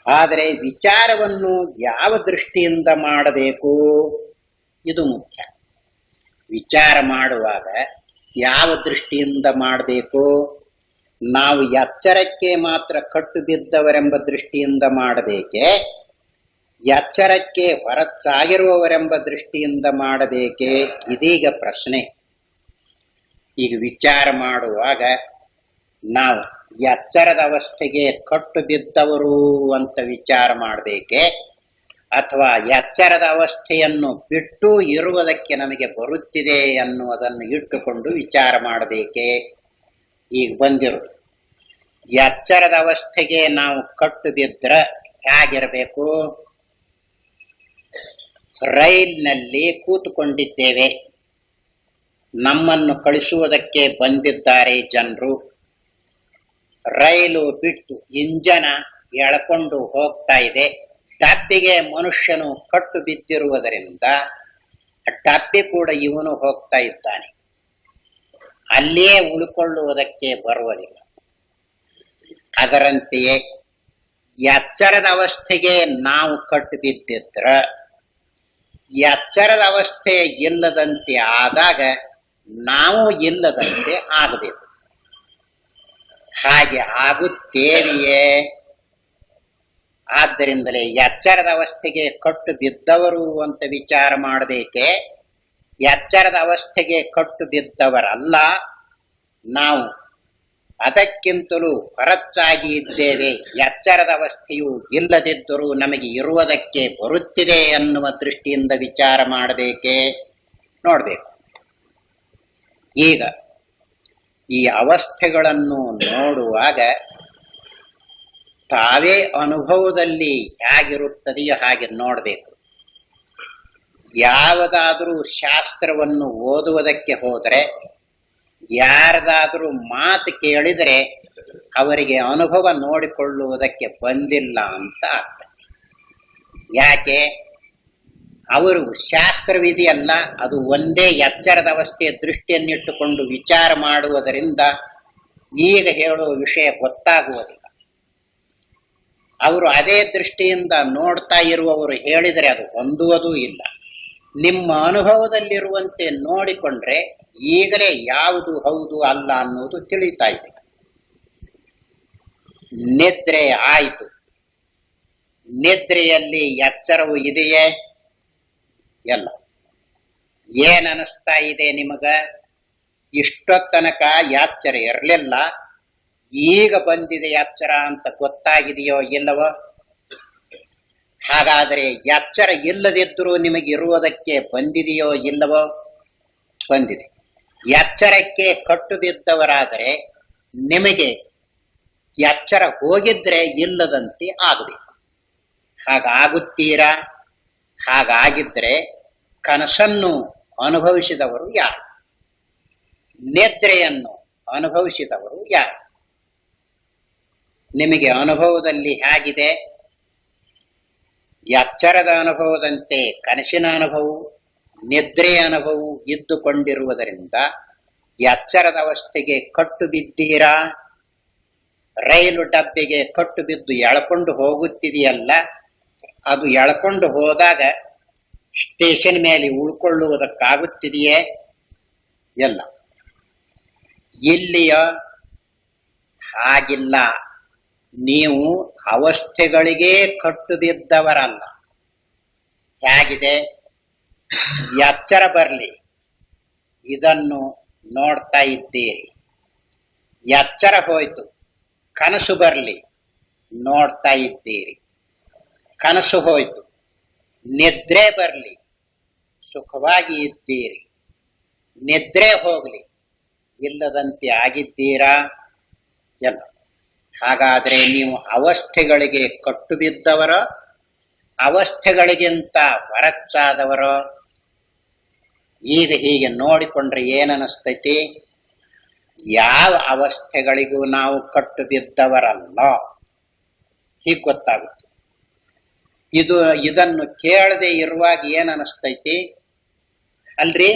ಆದರೆ ವಿಚಾರವನ್ನು ಯಾವ ದೃಷ್ಟಿಯಿಂದ ಮಾಡಬೇಕು? ಇದು ಮುಖ್ಯ. ವಿಚಾರ ಮಾಡುವಾಗ ಯಾವ ದೃಷ್ಟಿಯಿಂದ ಮಾಡಬೇಕು? ನಾವು ಎಚ್ಚರಕ್ಕೆ ಮಾತ್ರ ಕಟ್ಟು ಬಿದ್ದವರೆಂಬ ದೃಷ್ಟಿಯಿಂದ ಮಾಡಬೇಕೆ? ಎಚ್ಚರಕ್ಕೆ ಹೊರತಾಗಿರುವವರೆಂಬ ದೃಷ್ಟಿಯಿಂದ ಮಾಡಬೇಕೆ? ಇದೀಗ ಪ್ರಶ್ನೆ. ಈಗ ವಿಚಾರ ಮಾಡುವಾಗ ನಾವು ಎಚ್ಚರದ ಅವಸ್ಥೆಗೆ ಕಟ್ಟು ಬಿದ್ದವರು ಅಂತ ವಿಚಾರ ಮಾಡಬೇಕೆ, ಅಥವಾ ಎಚ್ಚರದ ಅವಸ್ಥೆಯನ್ನು ಬಿಟ್ಟು ಇರುವುದಕ್ಕೆ ನಮಗೆ ಬರುತ್ತಿದೆ ಅನ್ನುವುದನ್ನು ಇಟ್ಟುಕೊಂಡು ವಿಚಾರ ಮಾಡಬೇಕೆ? ಈಗ ಬಂದಿರು ಎಚ್ಚರದ ಅವಸ್ಥೆಗೆ ನಾವು ಕಟ್ಟು ಬಿದ್ದರೆ ಹೇಗಿರಬೇಕು? ರೈಲ್ನಲ್ಲಿ ಕೂತುಕೊಂಡಿದ್ದೇವೆ, ನಮ್ಮನ್ನು ಕಳಿಸುವುದಕ್ಕೆ ಬಂದಿದ್ದಾರೆ ಜನರು. ರೈಲು ಬಿಟ್ಟು ಇಂಜನ ಎಳ್ಕೊಂಡು ಹೋಗ್ತಾ ಇದೆ. ಡಬ್ಬಿಗೆ ಮನುಷ್ಯನು ಕಟ್ಟು ಬಿದ್ದಿರುವುದರಿಂದ ಡಬ್ಬಿ ಕೂಡ ಇವನು ಹೋಗ್ತಾ ಇದ್ದಾನೆ. ಅಲ್ಲಿಯೇ ಉಳ್ಕೊಳ್ಳುವುದಕ್ಕೆ ಬರುವುದಿಲ್ಲ. ಅದರಂತೆಯೇ ಎಚ್ಚರದ ಅವಸ್ಥೆಗೆ ನಾವು ಕಟ್ಟು ಬಿದ್ದಿದ್ರ ಎಚ್ಚರದ ಅವಸ್ಥೆ ಇಲ್ಲದಂತೆ ಆದಾಗ ನಾವು ಇಲ್ಲದಂತೆ ಆಗಬೇಕು. ಹಾಗೆ ಆಗುತ್ತೇವೆಯೇ? ಆದ್ದರಿಂದಲೇ ಎಚ್ಚರದ ಅವಸ್ಥೆಗೆ ಕಟ್ಟು ಬಿದ್ದವರು ಅಂತ ವಿಚಾರ ಮಾಡಬೇಕೆ? ಎಚ್ಚರದ ಅವಸ್ಥೆಗೆ ಕಟ್ಟು ಬಿದ್ದವರಲ್ಲ ನಾವು, ಅದಕ್ಕಿಂತಲೂ ಹೊರಚಾಗಿ ಇದ್ದೇವೆ. ಎಚ್ಚರದ ಅವಸ್ಥೆಯು ಇಲ್ಲದಿದ್ದರೂ ನಮಗೆ ಇರುವುದಕ್ಕೆ ಬರುತ್ತಿದೆ ಅನ್ನುವ ದೃಷ್ಟಿಯಿಂದ ವಿಚಾರ ಮಾಡಬೇಕೆ? ನೋಡಬೇಕು. ಈಗ ಈ ಅವಸ್ಥೆಗಳನ್ನು ನೋಡುವಾಗ ತಾವೇ ಅನುಭವದಲ್ಲಿ ಹೇಗಿರುತ್ತದೆಯೋ ಹಾಗೆ ನೋಡಬೇಕು. ಯಾವುದಾದರೂ ಶಾಸ್ತ್ರವನ್ನು ಓದುವುದಕ್ಕೆ ಹೋದರೆ ಯಾರದಾದರೂ ಮಾತು ಕೇಳಿದರೆ ಅವರಿಗೆ ಅನುಭವ ನೋಡಿಕೊಳ್ಳುವುದಕ್ಕೆ ಬಂದಿಲ್ಲ ಅಂತ ಆಗ್ತದೆ. ಯಾಕೆ? ಅವರು ಶಾಸ್ತ್ರವಿದೆಯಲ್ಲ, ಅದು ಒಂದೇ ಎಚ್ಚರದ ಅವಸ್ಥೆಯ ದೃಷ್ಟಿಯನ್ನಿಟ್ಟುಕೊಂಡು ವಿಚಾರ ಮಾಡುವುದರಿಂದ ಈಗ ಹೇಳುವ ವಿಷಯ ಗೊತ್ತಾಗುವುದಿಲ್ಲ. ಅವರು ಅದೇ ದೃಷ್ಟಿಯಿಂದ ನೋಡ್ತಾ ಇರುವವರು ಹೇಳಿದರೆ ಅದು ಹೊಂದುವುದೂ ಇಲ್ಲ. ನಿಮ್ಮ ಅನುಭವದಲ್ಲಿರುವಂತೆ ನೋಡಿಕೊಂಡ್ರೆ ಈಗಲೇ ಯಾವುದು ಹೌದು ಅಲ್ಲ ಅನ್ನೋದು ತಿಳಿತಾ ಇದೆ. ನಿದ್ರೆ ಆಯಿತು, ನಿದ್ರೆಯಲ್ಲಿ ಎಚ್ಚರವು ಇದೆಯೇ? ಎಲ್ಲ. ಏನನ್ನಿಸ್ತಾ ಇದೆ ನಿಮಗ? ಇಷ್ಟೊತ್ತನಕ ಎಚ್ಚರ ಇರಲಿಲ್ಲ, ಈಗ ಬಂದಿದೆ ಎಚ್ಚರ ಅಂತ ಗೊತ್ತಾಗಿದೆಯೋ ಇಲ್ಲವೋ? ಹಾಗಾದರೆ ಎಚ್ಚರ ಇಲ್ಲದಿದ್ದರೂ ನಿಮಗಿರುವುದಕ್ಕೆ ಬಂದಿದೆಯೋ ಇಲ್ಲವೋ? ಬಂದಿದೆ. ಎಚ್ಚರಕ್ಕೆ ಕಟ್ಟು ಬಿದ್ದವರಾದರೆ ನಿಮಗೆ ಎಚ್ಚರ ಹೋಗಿದ್ರೆ ಇಲ್ಲದಂತೆ ಆಗಬೇಕು. ಹಾಗಾಗುತ್ತೀರಾ? ಹಾಗಾಗಿದ್ರೆ ಕನಸನ್ನು ಅನುಭವಿಸಿದವರು ಯಾರು? ನಿದ್ರೆಯನ್ನು ಅನುಭವಿಸಿದವರು ಯಾರು? ನಿಮಗೆ ಅನುಭವದಲ್ಲಿ ಹೇಗಿದೆ? ಎಚ್ಚರದ ಅನುಭವದಂತೆ ಕನಸಿನ ಅನುಭವವು ನಿದ್ರೆಯ ಅನುಭವವು ಇದ್ದುಕೊಂಡಿರುವುದರಿಂದ ಎಚ್ಚರದ ಅವಸ್ಥೆಗೆ ಕಟ್ಟು ಬಿದ್ದೀರಾ? ರೈಲು ಡಬ್ಬಿಗೆ ಕಟ್ಟು ಬಿದ್ದು ಎಳ್ಕೊಂಡು ಹೋಗುತ್ತಿದೆಯಲ್ಲ, ಅದು ಎಳ್ಕೊಂಡು ಹೋದಾಗ ಸ್ಟೇಷನ್ ಮೇಲೆ ಉಳ್ಕೊಳ್ಳುವುದಕ್ಕಾಗುತ್ತಿದೆಯೇ? ಎಲ್ಲ. ಇಲ್ಲಿಯ ಹಾಗಿಲ್ಲ. ನೀವು ಅವಸ್ಥೆಗಳಿಗೆ ಕಟ್ಟು ಬಿದ್ದವರಲ್ಲ. ಹೇಗಿದೆ? ಎಚ್ಚರ ಬರಲಿ, ಇದನ್ನು ನೋಡ್ತಾ ಇದ್ದೀರಿ. ಎಚ್ಚರ ಹೋಯ್ತು, ಕನಸು ಬರಲಿ, ನೋಡ್ತಾ ಇದ್ದೀರಿ. ಕನಸು ಹೋಯ್ತು, ನಿದ್ರೆ ಬರಲಿ, ಸುಖವಾಗಿ ಇದ್ದೀರಿ. ನಿದ್ರೆ ಹೋಗಲಿ, ಇಲ್ಲದಂತೆ ಆಗಿದ್ದೀರಾ? ಎಲ್ಲ. ಹಾಗಾದರೆ ನೀವು ಅವಸ್ಥೆಗಳಿಗೆ ಕಟ್ಟು ಬಿದ್ದವರೋ ಅವಸ್ಥೆಗಳಿಗಿಂತ ಹೊರಚಾದವರೋ? ಈಗ ಹೀಗೆ ನೋಡಿಕೊಂಡ್ರೆ ಏನನಿಸ್ತೈತಿ? ಯಾವ ಅವಸ್ಥೆಗಳಿಗೂ ನಾವು ಕಟ್ಟು ಬಿದ್ದವರಲ್ಲ. ಹೀಗೆ ಗೊತ್ತಾಗುತ್ತೆ. ಇದನ್ನು ಕೇಳದೆ ಇರುವಾಗ ಏನನಿಸ್ತೈತಿ? ಅಲ್ರಿ,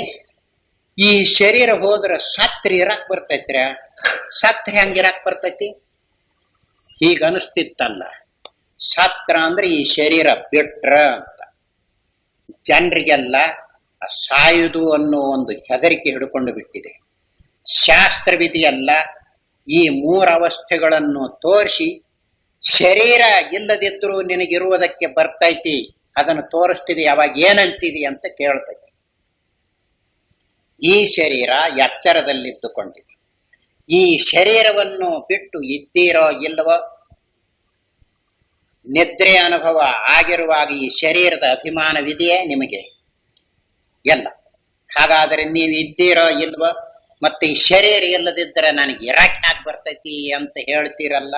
ಈ ಶರೀರ ಹೋದ್ರೆ ಸತ್ರಿ ಇರಕ್ ಬರ್ತೈತ್ರ? ಸತ್ರಿ ಹಂಗಿರಕ್ ಬರ್ತೈತಿ? ಹೀಗನಿಸ್ತಿತ್ತಲ್ಲ. ಸತ್ರ ಅಂದ್ರೆ ಈ ಶರೀರ ಬಿಟ್ರ ಅಂತ. ಜನರಿಗೆಲ್ಲ ಸಾಯುವುದು ಅನ್ನೋ ಒಂದು ಹೆದರಿಕೆ ಹಿಡ್ಕೊಂಡು ಬಿಟ್ಟಿದೆ. ಶಾಸ್ತ್ರವಿಧಿಯಲ್ಲ ಈ ಮೂರವಸ್ಥೆಗಳನ್ನು ತೋರಿಸಿ, ಶರೀರ ಇಲ್ಲದಿದ್ರೂ ನಿನಗಿರುವುದಕ್ಕೆ ಬರ್ತೈತಿ, ಅದನ್ನು ತೋರಿಸ್ತೀವಿ, ಅವಾಗ ಏನಂತೀವಿ ಅಂತ ಕೇಳ್ತೈತಿ. ಈ ಶರೀರ ಎಚ್ಚರದಲ್ಲಿದ್ದುಕೊಂಡಿದೆ. ಈ ಶರೀರವನ್ನು ಬಿಟ್ಟು ಇದ್ದೀರೋ ಇಲ್ಲವೋ? ನಿದ್ರೆ ಅನುಭವ ಆಗಿರುವಾಗ ಈ ಶರೀರದ ಅಭಿಮಾನವಿದೆಯೇ ನಿಮಗೆ? ಎಲ್ಲ. ಹಾಗಾದರೆ ನೀವು ಇದ್ದೀರೋ ಇಲ್ವೋ? ಮತ್ತೆ ಈ ಶರೀರ ಇಲ್ಲದಿದ್ದರೆ ನನಗೆ ಇರಾಕ್ ಯಾಕೆ ಬರ್ತೈತಿ ಅಂತ ಹೇಳ್ತೀರಲ್ಲ.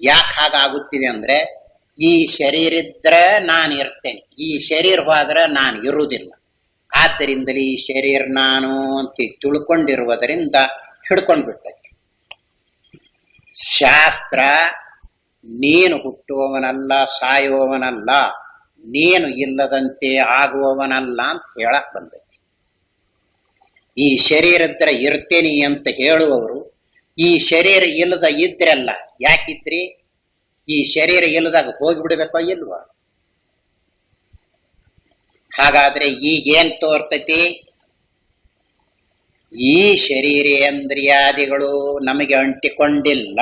ಯಾಕೆ ಹಾಗಾಗುತ್ತಿದೆ ಅಂದ್ರೆ, ಈ ಶರೀರ ಇದ್ರೆ ನಾನು ಇರ್ತೇನೆ, ಈ ಶರೀರ ಹೋದ್ರೆ ನಾನು ಇರುವುದಿಲ್ಲ. ಆದ್ದರಿಂದಲೇ ಈ ಶರೀರ ನಾನು ಅಂತ ತಿಳ್ಕೊಂಡಿರುವುದರಿಂದ ಹಿಡ್ಕೊಂಡು ಬಿಟ್ಟೈತಿ. ಶಾಸ್ತ್ರ ನೀನು ಹುಟ್ಟುವವನಲ್ಲ, ಸಾಯುವವನಲ್ಲ, ನೀನು ಇಲ್ಲದಂತೆ ಆಗುವವನಲ್ಲ ಅಂತ ಹೇಳಕ್ ಬಂದೈತಿ. ಈ ಶರೀರ ಇದ್ರೆ ಇರ್ತೇನಿ ಅಂತ ಹೇಳುವವರು ಈ ಶರೀರ ಇಲ್ಲದ ಇದ್ರಲ್ಲ, ಯಾಕಿದ್ರಿ? ಈ ಶರೀರ ಇಲ್ಲದಾಗ ಹೋಗಿಬಿಡ್ಬೇಕೋ ಇಲ್ವಾ? ಹಾಗಾದ್ರೆ ಈಗೇನ್ ತೋರ್ತೈತಿ? ಈ ಶರೀರೇಂದ್ರಿಯಾದಿಗಳು ನಮಗೆ ಅಂಟಿಕೊಂಡಿಲ್ಲ.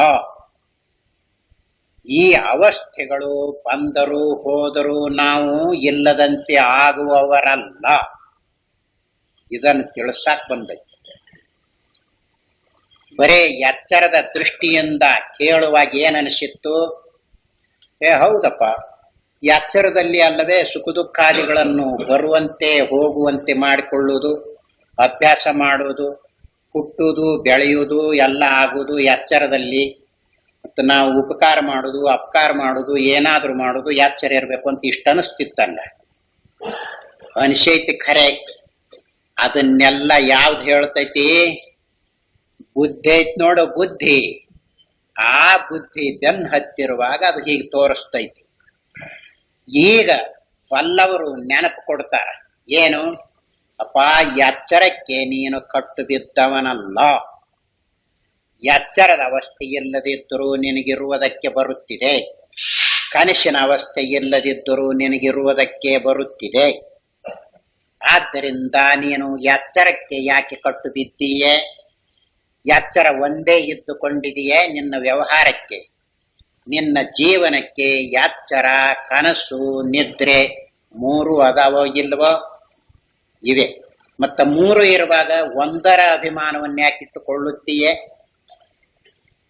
ಈ ಅವಸ್ಥೆಗಳು ಬಂದರೂ ಹೋದರೂ ನಾವು ಇಲ್ಲದಂತೆ ಆಗುವವರಲ್ಲ. ಇದನ್ನು ತಿಳಿಸಾಕ್ ಬಂದೈತಿ. ಬರೇ ಎಚ್ಚರದ ದೃಷ್ಟಿಯಿಂದ ಕೇಳುವಾಗ ಏನನಿಸಿತ್ತು? ಹೌದಪ್ಪ, ಎಚ್ಚರದಲ್ಲಿ ಅಲ್ಲವೇ ಸುಖ ದುಃಖಾದಿಗಳನ್ನು ಬರುವಂತೆ ಹೋಗುವಂತೆ ಮಾಡಿಕೊಳ್ಳುವುದು, ಅಭ್ಯಾಸ ಮಾಡುವುದು, ಹುಟ್ಟುವುದು, ಬೆಳೆಯುವುದು ಎಲ್ಲ ಆಗುವುದು ಎಚ್ಚರದಲ್ಲಿ. ಮತ್ತು ನಾವು ಉಪಕಾರ ಮಾಡುವುದು, ಅಪಕಾರ ಮಾಡುವುದು, ಏನಾದ್ರೂ ಮಾಡುವುದು ಎಚ್ಚರ ಇರಬೇಕು ಅಂತ ಇಷ್ಟ ಅನಿಸ್ತಿತ್ತಲ್ಲ. ಅನಿಸೈತಿ ಖರೆ. ಅದನ್ನೆಲ್ಲ ಯಾವ್ದು ಹೇಳ್ತೈತಿ? ಬುದ್ಧಿ ಐತಿ ನೋಡು, ಬುದ್ಧಿ. ಆ ಬುದ್ಧಿ ಬೆನ್ನು ಹತ್ತಿರುವಾಗ ಅದು ಹೀಗೆ ತೋರಿಸ್ತೈತಿ. ಈಗ ವಲ್ಲವರು ನೆನಪು ಕೊಡ್ತಾರ, ಏನು? ಅಪ್ಪ, ಎಚ್ಚರಕ್ಕೆ ನೀನು ಕಟ್ಟು ಬಿದ್ದವನಲ್ಲ. ಎಚ್ಚರದ ಅವಸ್ಥೆ ಇಲ್ಲದಿದ್ದರೂ ನಿನಗಿರುವುದಕ್ಕೆ ಬರುತ್ತಿದೆ, ಕನಸಿನ ಅವಸ್ಥೆ ಇಲ್ಲದಿದ್ದರೂ ನಿನಗಿರುವುದಕ್ಕೆ ಬರುತ್ತಿದೆ. ಆದ್ದರಿಂದ ನೀನು ಎಚ್ಚರಕ್ಕೆ ಯಾಕೆ ಕಟ್ಟು ಬಿದ್ದೀಯೇ? ಎಚ್ಚರ ಒಂದೇ ಇದ್ದುಕೊಂಡಿದೆಯೇ ನಿನ್ನ ವ್ಯವಹಾರಕ್ಕೆ, ನಿನ್ನ ಜೀವನಕ್ಕೆ? ಎಚ್ಚರ, ಕನಸು, ನಿದ್ರೆ ಮೂರು ಅದಾವೋ ಇಲ್ವೋ? ಇವೆ. ಮತ್ತ ಮೂರು ಇರುವಾಗ ಒಂದರ ಅಭಿಮಾನವನ್ನು ಯಾಕಿಟ್ಟುಕೊಳ್ಳುತ್ತೀಯೇ?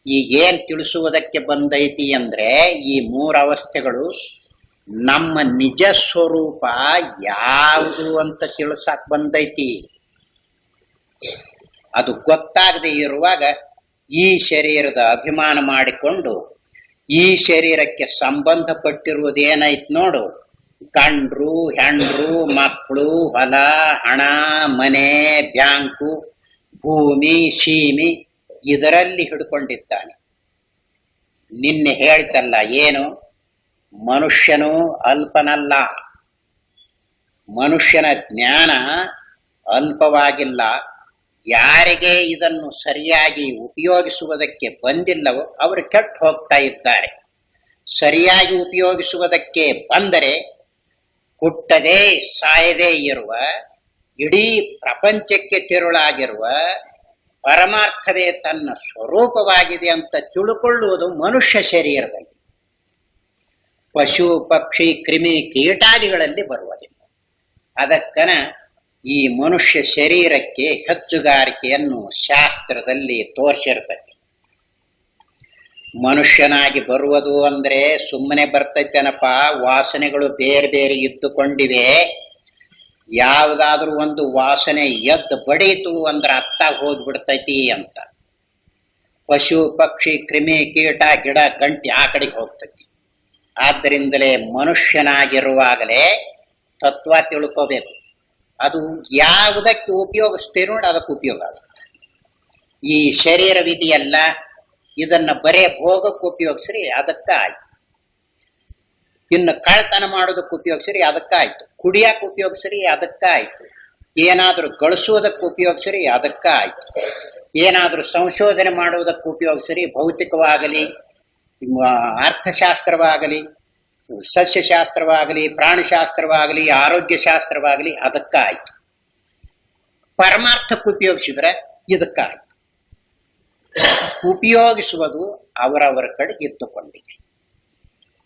ಈಗೇನ್ ತಿಳಿಸುವುದಕ್ಕೆ ಬಂದೈತಿ ಅಂದ್ರೆ, ಈ ಮೂರು ಅವಸ್ಥೆಗಳು ನಮ್ಮ ನಿಜ ಸ್ವರೂಪ ಯಾವುದು ಅಂತ ತಿಳಿಸಾಕ್ ಬಂದೈತಿ. ಅದು ಗೊತ್ತಾಗದೆ ಇರುವಾಗ ಈ ಶರೀರದ ಅಭಿಮಾನ ಮಾಡಿಕೊಂಡು ಈ ಶರೀರಕ್ಕೆ ಸಂಬಂಧಪಟ್ಟಿರುವುದೇನೈತ್ ನೋಡು, ಗಂಡ್ರು, ಹೆಂಡ್ರು, ಮಕ್ಕಳು, ಹೊಲ, ಹಣ, ಮನೆ, ಬ್ಯಾಂಕು, ಭೂಮಿ, ಸೀಮಿ, ಇದರಲ್ಲಿ ಹಿಡ್ಕೊಂಡಿದ್ದಾನೆ. ನಿನ್ನೆ ಹೇಳ್ತಲ್ಲ ಏನು, ಮನುಷ್ಯನು ಅಲ್ಪನಲ್ಲ, ಮನುಷ್ಯನ ಜ್ಞಾನ ಅಲ್ಪವಾಗಿಲ್ಲ. ಯಾರಿಗೆ ಇದನ್ನು ಸರಿಯಾಗಿ ಉಪಯೋಗಿಸುವುದಕ್ಕೆ ಬಂದಿಲ್ಲವೋ ಅವರು ಕೆಟ್ಟು ಹೋಗ್ತಾ ಇದ್ದಾರೆ. ಸರಿಯಾಗಿ ಉಪಯೋಗಿಸುವುದಕ್ಕೆ ಬಂದರೆ ಹುಟ್ಟದೇ ಸಾಯದೇ ಇರುವ, ಇಡೀ ಪ್ರಪಂಚಕ್ಕೆ ತಿರುಳಾಗಿರುವ ಪರಮಾರ್ಥವೇ ತನ್ನ ಸ್ವರೂಪವಾಗಿದೆ ಅಂತ ತಿಳ್ಕೊಳ್ಳುವುದು ಮನುಷ್ಯ ಶರೀರದಲ್ಲಿ. ಪಶು ಪಕ್ಷಿ ಕ್ರಿಮಿ ಕೀಟಾದಿಗಳಲ್ಲಿ ಬರುವುದಿಲ್ಲ. ಅದಕ್ಕನ ಈ ಮನುಷ್ಯ ಶರೀರಕ್ಕೆ ಹೆಚ್ಚುಗಾರಿಕೆಯನ್ನು ಶಾಸ್ತ್ರದಲ್ಲಿ ತೋರಿಸಿರ್ತದೆ. ಮನುಷ್ಯನಾಗಿ ಬರುವುದು ಅಂದ್ರೆ ಸುಮ್ಮನೆ ಬರ್ತೈತೇನಪ್ಪ, ವಾಸನೆಗಳು ಬೇರೆ ಬೇರೆ ಇದ್ದುಕೊಂಡಿವೆ. ಯಾವುದಾದ್ರೂ ಒಂದು ವಾಸನೆ ಎದ್ದು ಬಡೀತು ಅಂದ್ರೆ ಅತ್ತ ಹೋಗ್ಬಿಡ್ತೈತಿ ಅಂತ. ಪಶು ಪಕ್ಷಿ ಕ್ರಿಮಿ ಕೀಟ ಗಿಡ ಗಂಟಿ ಆ ಕಡೆಗೆ ಹೋಗ್ತೈತಿ. ಆದ್ದರಿಂದಲೇ ಮನುಷ್ಯನಾಗಿರುವಾಗಲೇ ತತ್ವ ತಿಳ್ಕೋಬೇಕು. ಅದು ಯಾವುದಕ್ಕೆ ಉಪಯೋಗಿಸ್ತೀವಿ ನೋಡಿ ಅದಕ್ಕೆ ಉಪಯೋಗ ಆಗುತ್ತೆ. ಈ ಶರೀರವಿದೆಯಲ್ಲ, ಇದನ್ನ ಬರೇ ಭೋಗಕ್ಕೆ ಉಪಯೋಗಿಸ್ರಿ ಅದಕ್ಕ ಆಯ್ತು. ಇನ್ನು ಕಳ್ತನ ಮಾಡೋದಕ್ಕೆ ಉಪಯೋಗಿಸ್ರಿ ಅದಕ್ಕ ಆಯ್ತು. ಕುಡಿಯಕ್ಕೆ ಉಪಯೋಗಿಸ್ರಿ ಅದಕ್ಕ ಆಯ್ತು. ಏನಾದ್ರೂ ಗಳಿಸುವುದಕ್ಕೆ ಉಪಯೋಗಿಸ್ರಿ ಅದಕ್ಕ ಆಯ್ತು. ಏನಾದ್ರೂ ಸಂಶೋಧನೆ ಮಾಡುವುದಕ್ಕೆ ಉಪಯೋಗಿಸ್ರಿ, ಭೌತಿಕವಾಗಲಿ ಅರ್ಥಶಾಸ್ತ್ರವಾಗಲಿ ಸಸ್ಯಶಾಸ್ತ್ರವಾಗಲಿ ಪ್ರಾಣಿಶಾಸ್ತ್ರವಾಗಲಿ ಆರೋಗ್ಯ ಶಾಸ್ತ್ರವಾಗಲಿ ಅದಕ್ಕಾಯ್ತು. ಪರಮಾರ್ಥಕ್ಕೆ ಉಪಯೋಗಿಸಿದ್ರೆ ಇದಕ್ಕಾಯ್ತು. ಉಪಯೋಗಿಸುವುದು ಅವರವರ ಕಡೆ ಇತ್ತುಕೊಂಡಿದೆ.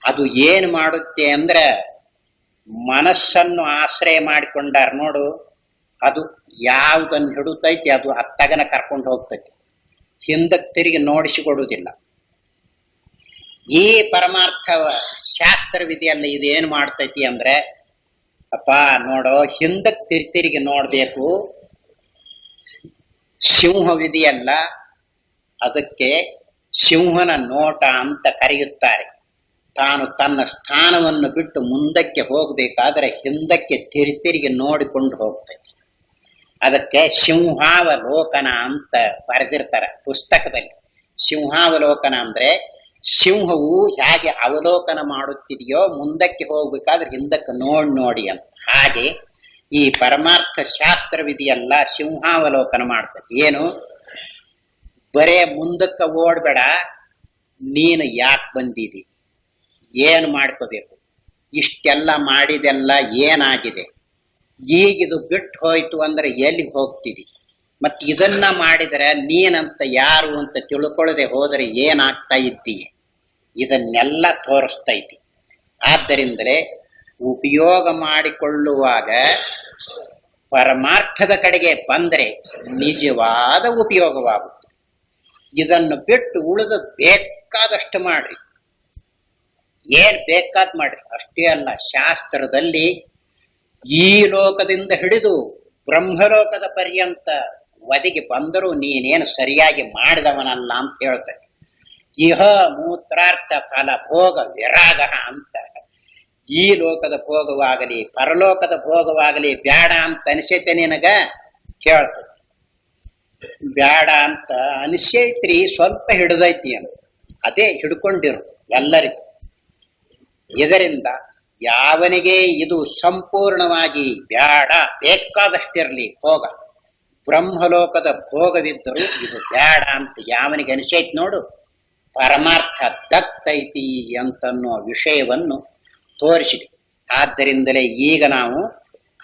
ಅದು ಏನು ಮಾಡುತ್ತೆ ಅಂದ್ರೆ ಮನಸ್ಸನ್ನು ಆಶ್ರಯ ಮಾಡಿಕೊಂಡಾರ ನೋಡು, ಅದು ಯಾವುದನ್ನು ಹಿಡುತ್ತೈತಿ ಅದು ಅತ್ತಗನ ಕರ್ಕೊಂಡು ಹೋಗ್ತೈತಿ, ಹಿಂದಕ್ಕೆ ತಿರುಗಿ ನೋಡಿಸಿಕೊಡುವುದಿಲ್ಲ. ಈ ಪರಮಾರ್ಥ ಶಾಸ್ತ್ರವಿದೆಯಲ್ಲ, ಇದೇನು ಮಾಡ್ತೈತಿ ಅಂದ್ರೆ ಅಪ್ಪ ನೋಡೋ ಹಿಂದಕ್ಕೆ ತಿರುಗಿ ನೋಡ್ಬೇಕು. ಸಿಂಹವಿದೆಯಲ್ಲ ಅದಕ್ಕೆ ಸಿಂಹನ ನೋಟ ಅಂತ ಕರೆಯುತ್ತಾರೆ. ತಾನು ತನ್ನ ಸ್ಥಾನವನ್ನು ಬಿಟ್ಟು ಮುಂದಕ್ಕೆ ಹೋಗಬೇಕಾದ್ರೆ ಹಿಂದಕ್ಕೆ ತಿರುಗಿ ನೋಡಿಕೊಂಡು ಹೋಗ್ತೈತಿ. ಅದಕ್ಕೆ ಸಿಂಹಾವಲೋಕನ ಅಂತ ಬರೆದಿರ್ತಾರೆ ಪುಸ್ತಕದಲ್ಲಿ. ಸಿಂಹಾವಲೋಕನ ಅಂದ್ರೆ ಸಿಂಹವು ಹೇಗೆ ಅವಲೋಕನ ಮಾಡುತ್ತಿದೆಯೋ ಮುಂದಕ್ಕೆ ಹೋಗ್ಬೇಕಾದ್ರೆ ಹಿಂದಕ್ಕೆ ನೋಡಿ ಅಂತ. ಹಾಗೆ ಈ ಪರಮಾರ್ಥ ಶಾಸ್ತ್ರವಿದೆಯಲ್ಲ ಸಿಂಹಾವಲೋಕನ ಮಾಡ್ತದೆ. ಏನು, ಬರೇ ಮುಂದಕ್ಕೆ ಓಡ್ಬೇಡ, ನೀನು ಯಾಕೆ ಬಂದಿದಿ, ಏನು ಮಾಡ್ಕೋಬೇಕು, ಇಷ್ಟೆಲ್ಲ ಮಾಡಿದೆಲ್ಲ ಏನಾಗಿದೆ, ಈಗಿದು ಬಿಟ್ಟು ಹೋಯ್ತು ಅಂದ್ರೆ ಎಲ್ಲಿಗೆ ಹೋಗ್ತಿದಿ, ಮತ್ತೆ ಇದನ್ನ ಮಾಡಿದರೆ ನೀನಂತ ಯಾರು ಅಂತ ತಿಳ್ಕೊಳ್ಳದೆ ಹೋದರೆ ಏನಾಗ್ತಾ ಇದ್ದೀಯ, ಇದನ್ನೆಲ್ಲ ತೋರಿಸ್ತೈತಿ. ಆದ್ದರಿಂದಲೇ ಉಪಯೋಗ ಮಾಡಿಕೊಳ್ಳುವಾಗ ಪರಮಾರ್ಥದ ಕಡೆಗೆ ಬಂದರೆ ನಿಜವಾದ ಉಪಯೋಗವಾಗುತ್ತೆ. ಇದನ್ನು ಬಿಟ್ಟು ಉಳಿದ ಬೇಕಾದಷ್ಟು ಮಾಡ್ರಿ, ಏನ್ ಬೇಕಾದ್ ಮಾಡ್ರಿ. ಅಷ್ಟೇ ಅಲ್ಲ, ಶಾಸ್ತ್ರದಲ್ಲಿ ಈ ಲೋಕದಿಂದ ಹಿಡಿದು ಬ್ರಹ್ಮಲೋಕದ ಪರ್ಯಂತ ಒದಗಿ ಬಂದರೂ ನೀನೇನು ಸರಿಯಾಗಿ ಮಾಡಿದವನಲ್ಲ ಅಂತ ಹೇಳ್ತಾರೆ. ಇಹ ಮೂತ್ರಾರ್ಥ ಫಲ ಭೋಗ ವಿರಾಗ ಅಂತ. ಈ ಲೋಕದ ಭೋಗವಾಗಲಿ ಪರಲೋಕದ ಭೋಗವಾಗಲಿ ಬ್ಯಾಡ ಅಂತ ಅನಿಸೈತೆ ನಿನಗ ಕೇಳ್ತದೆ. ಬ್ಯಾಡ ಅಂತ ಅನಿಸೈತ್ರಿ, ಸ್ವಲ್ಪ ಹಿಡ್ದೈತಿ ಅಂತ ಅದೇ ಹಿಡ್ಕೊಂಡಿರು ಎಲ್ಲರಿಗೂ. ಇದರಿಂದ ಯಾವನಿಗೆ ಇದು ಸಂಪೂರ್ಣವಾಗಿ ಬ್ಯಾಡ, ಬೇಕಾದಷ್ಟಿರ್ಲಿ ಭೋಗ, ಬ್ರಹ್ಮಲೋಕದ ಭೋಗವಿದ್ದರೂ ಇದು ಬ್ಯಾಡ ಅಂತ ಯಾವನಿಗೆ ಅನಿಸೈತಿ ನೋಡು, ಪರಮಾರ್ಥ ದತ್ತೈತಿ ಅಂತನ್ನೋ ವಿಷಯವನ್ನು ತೋರಿಸಿದೆ. ಆದ್ದರಿಂದಲೇ ಈಗ ನಾವು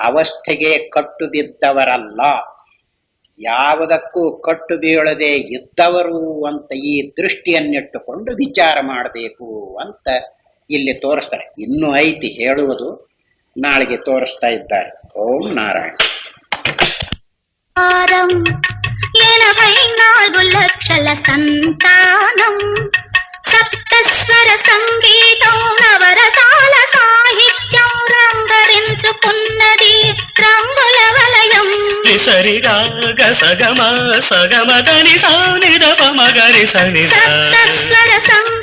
ಅವಸ್ಥೆಗೆ ಕಟ್ಟು ಬಿದ್ದವರಲ್ಲ, ಯಾವುದಕ್ಕೂ ಕಟ್ಟು ಬೀಳದೆ ಇದ್ದವರು ಅಂತ ಈ ದೃಷ್ಟಿಯನ್ನಿಟ್ಟುಕೊಂಡು ವಿಚಾರ ಮಾಡಬೇಕು ಅಂತ ಇಲ್ಲಿ ತೋರಿಸ್ತಾರೆ. ಇನ್ನೂ ಐತಿ ಹೇಳುವುದು, ನಾಳೆಗೆ ತೋರಿಸ್ತಾ ಇದ್ದಾರೆ. ಓಂ ನಾರಾಯಣ. 84 లక్షల సంతానం, సప్తస్వర సంగీతం, నవరసాల సాహిత్యం రంగరించుకున్నది రంగుల వలయం. సరిగాగ సగమ సగమదని సానిద పమగరి సని సప్తస్వర సంగీతం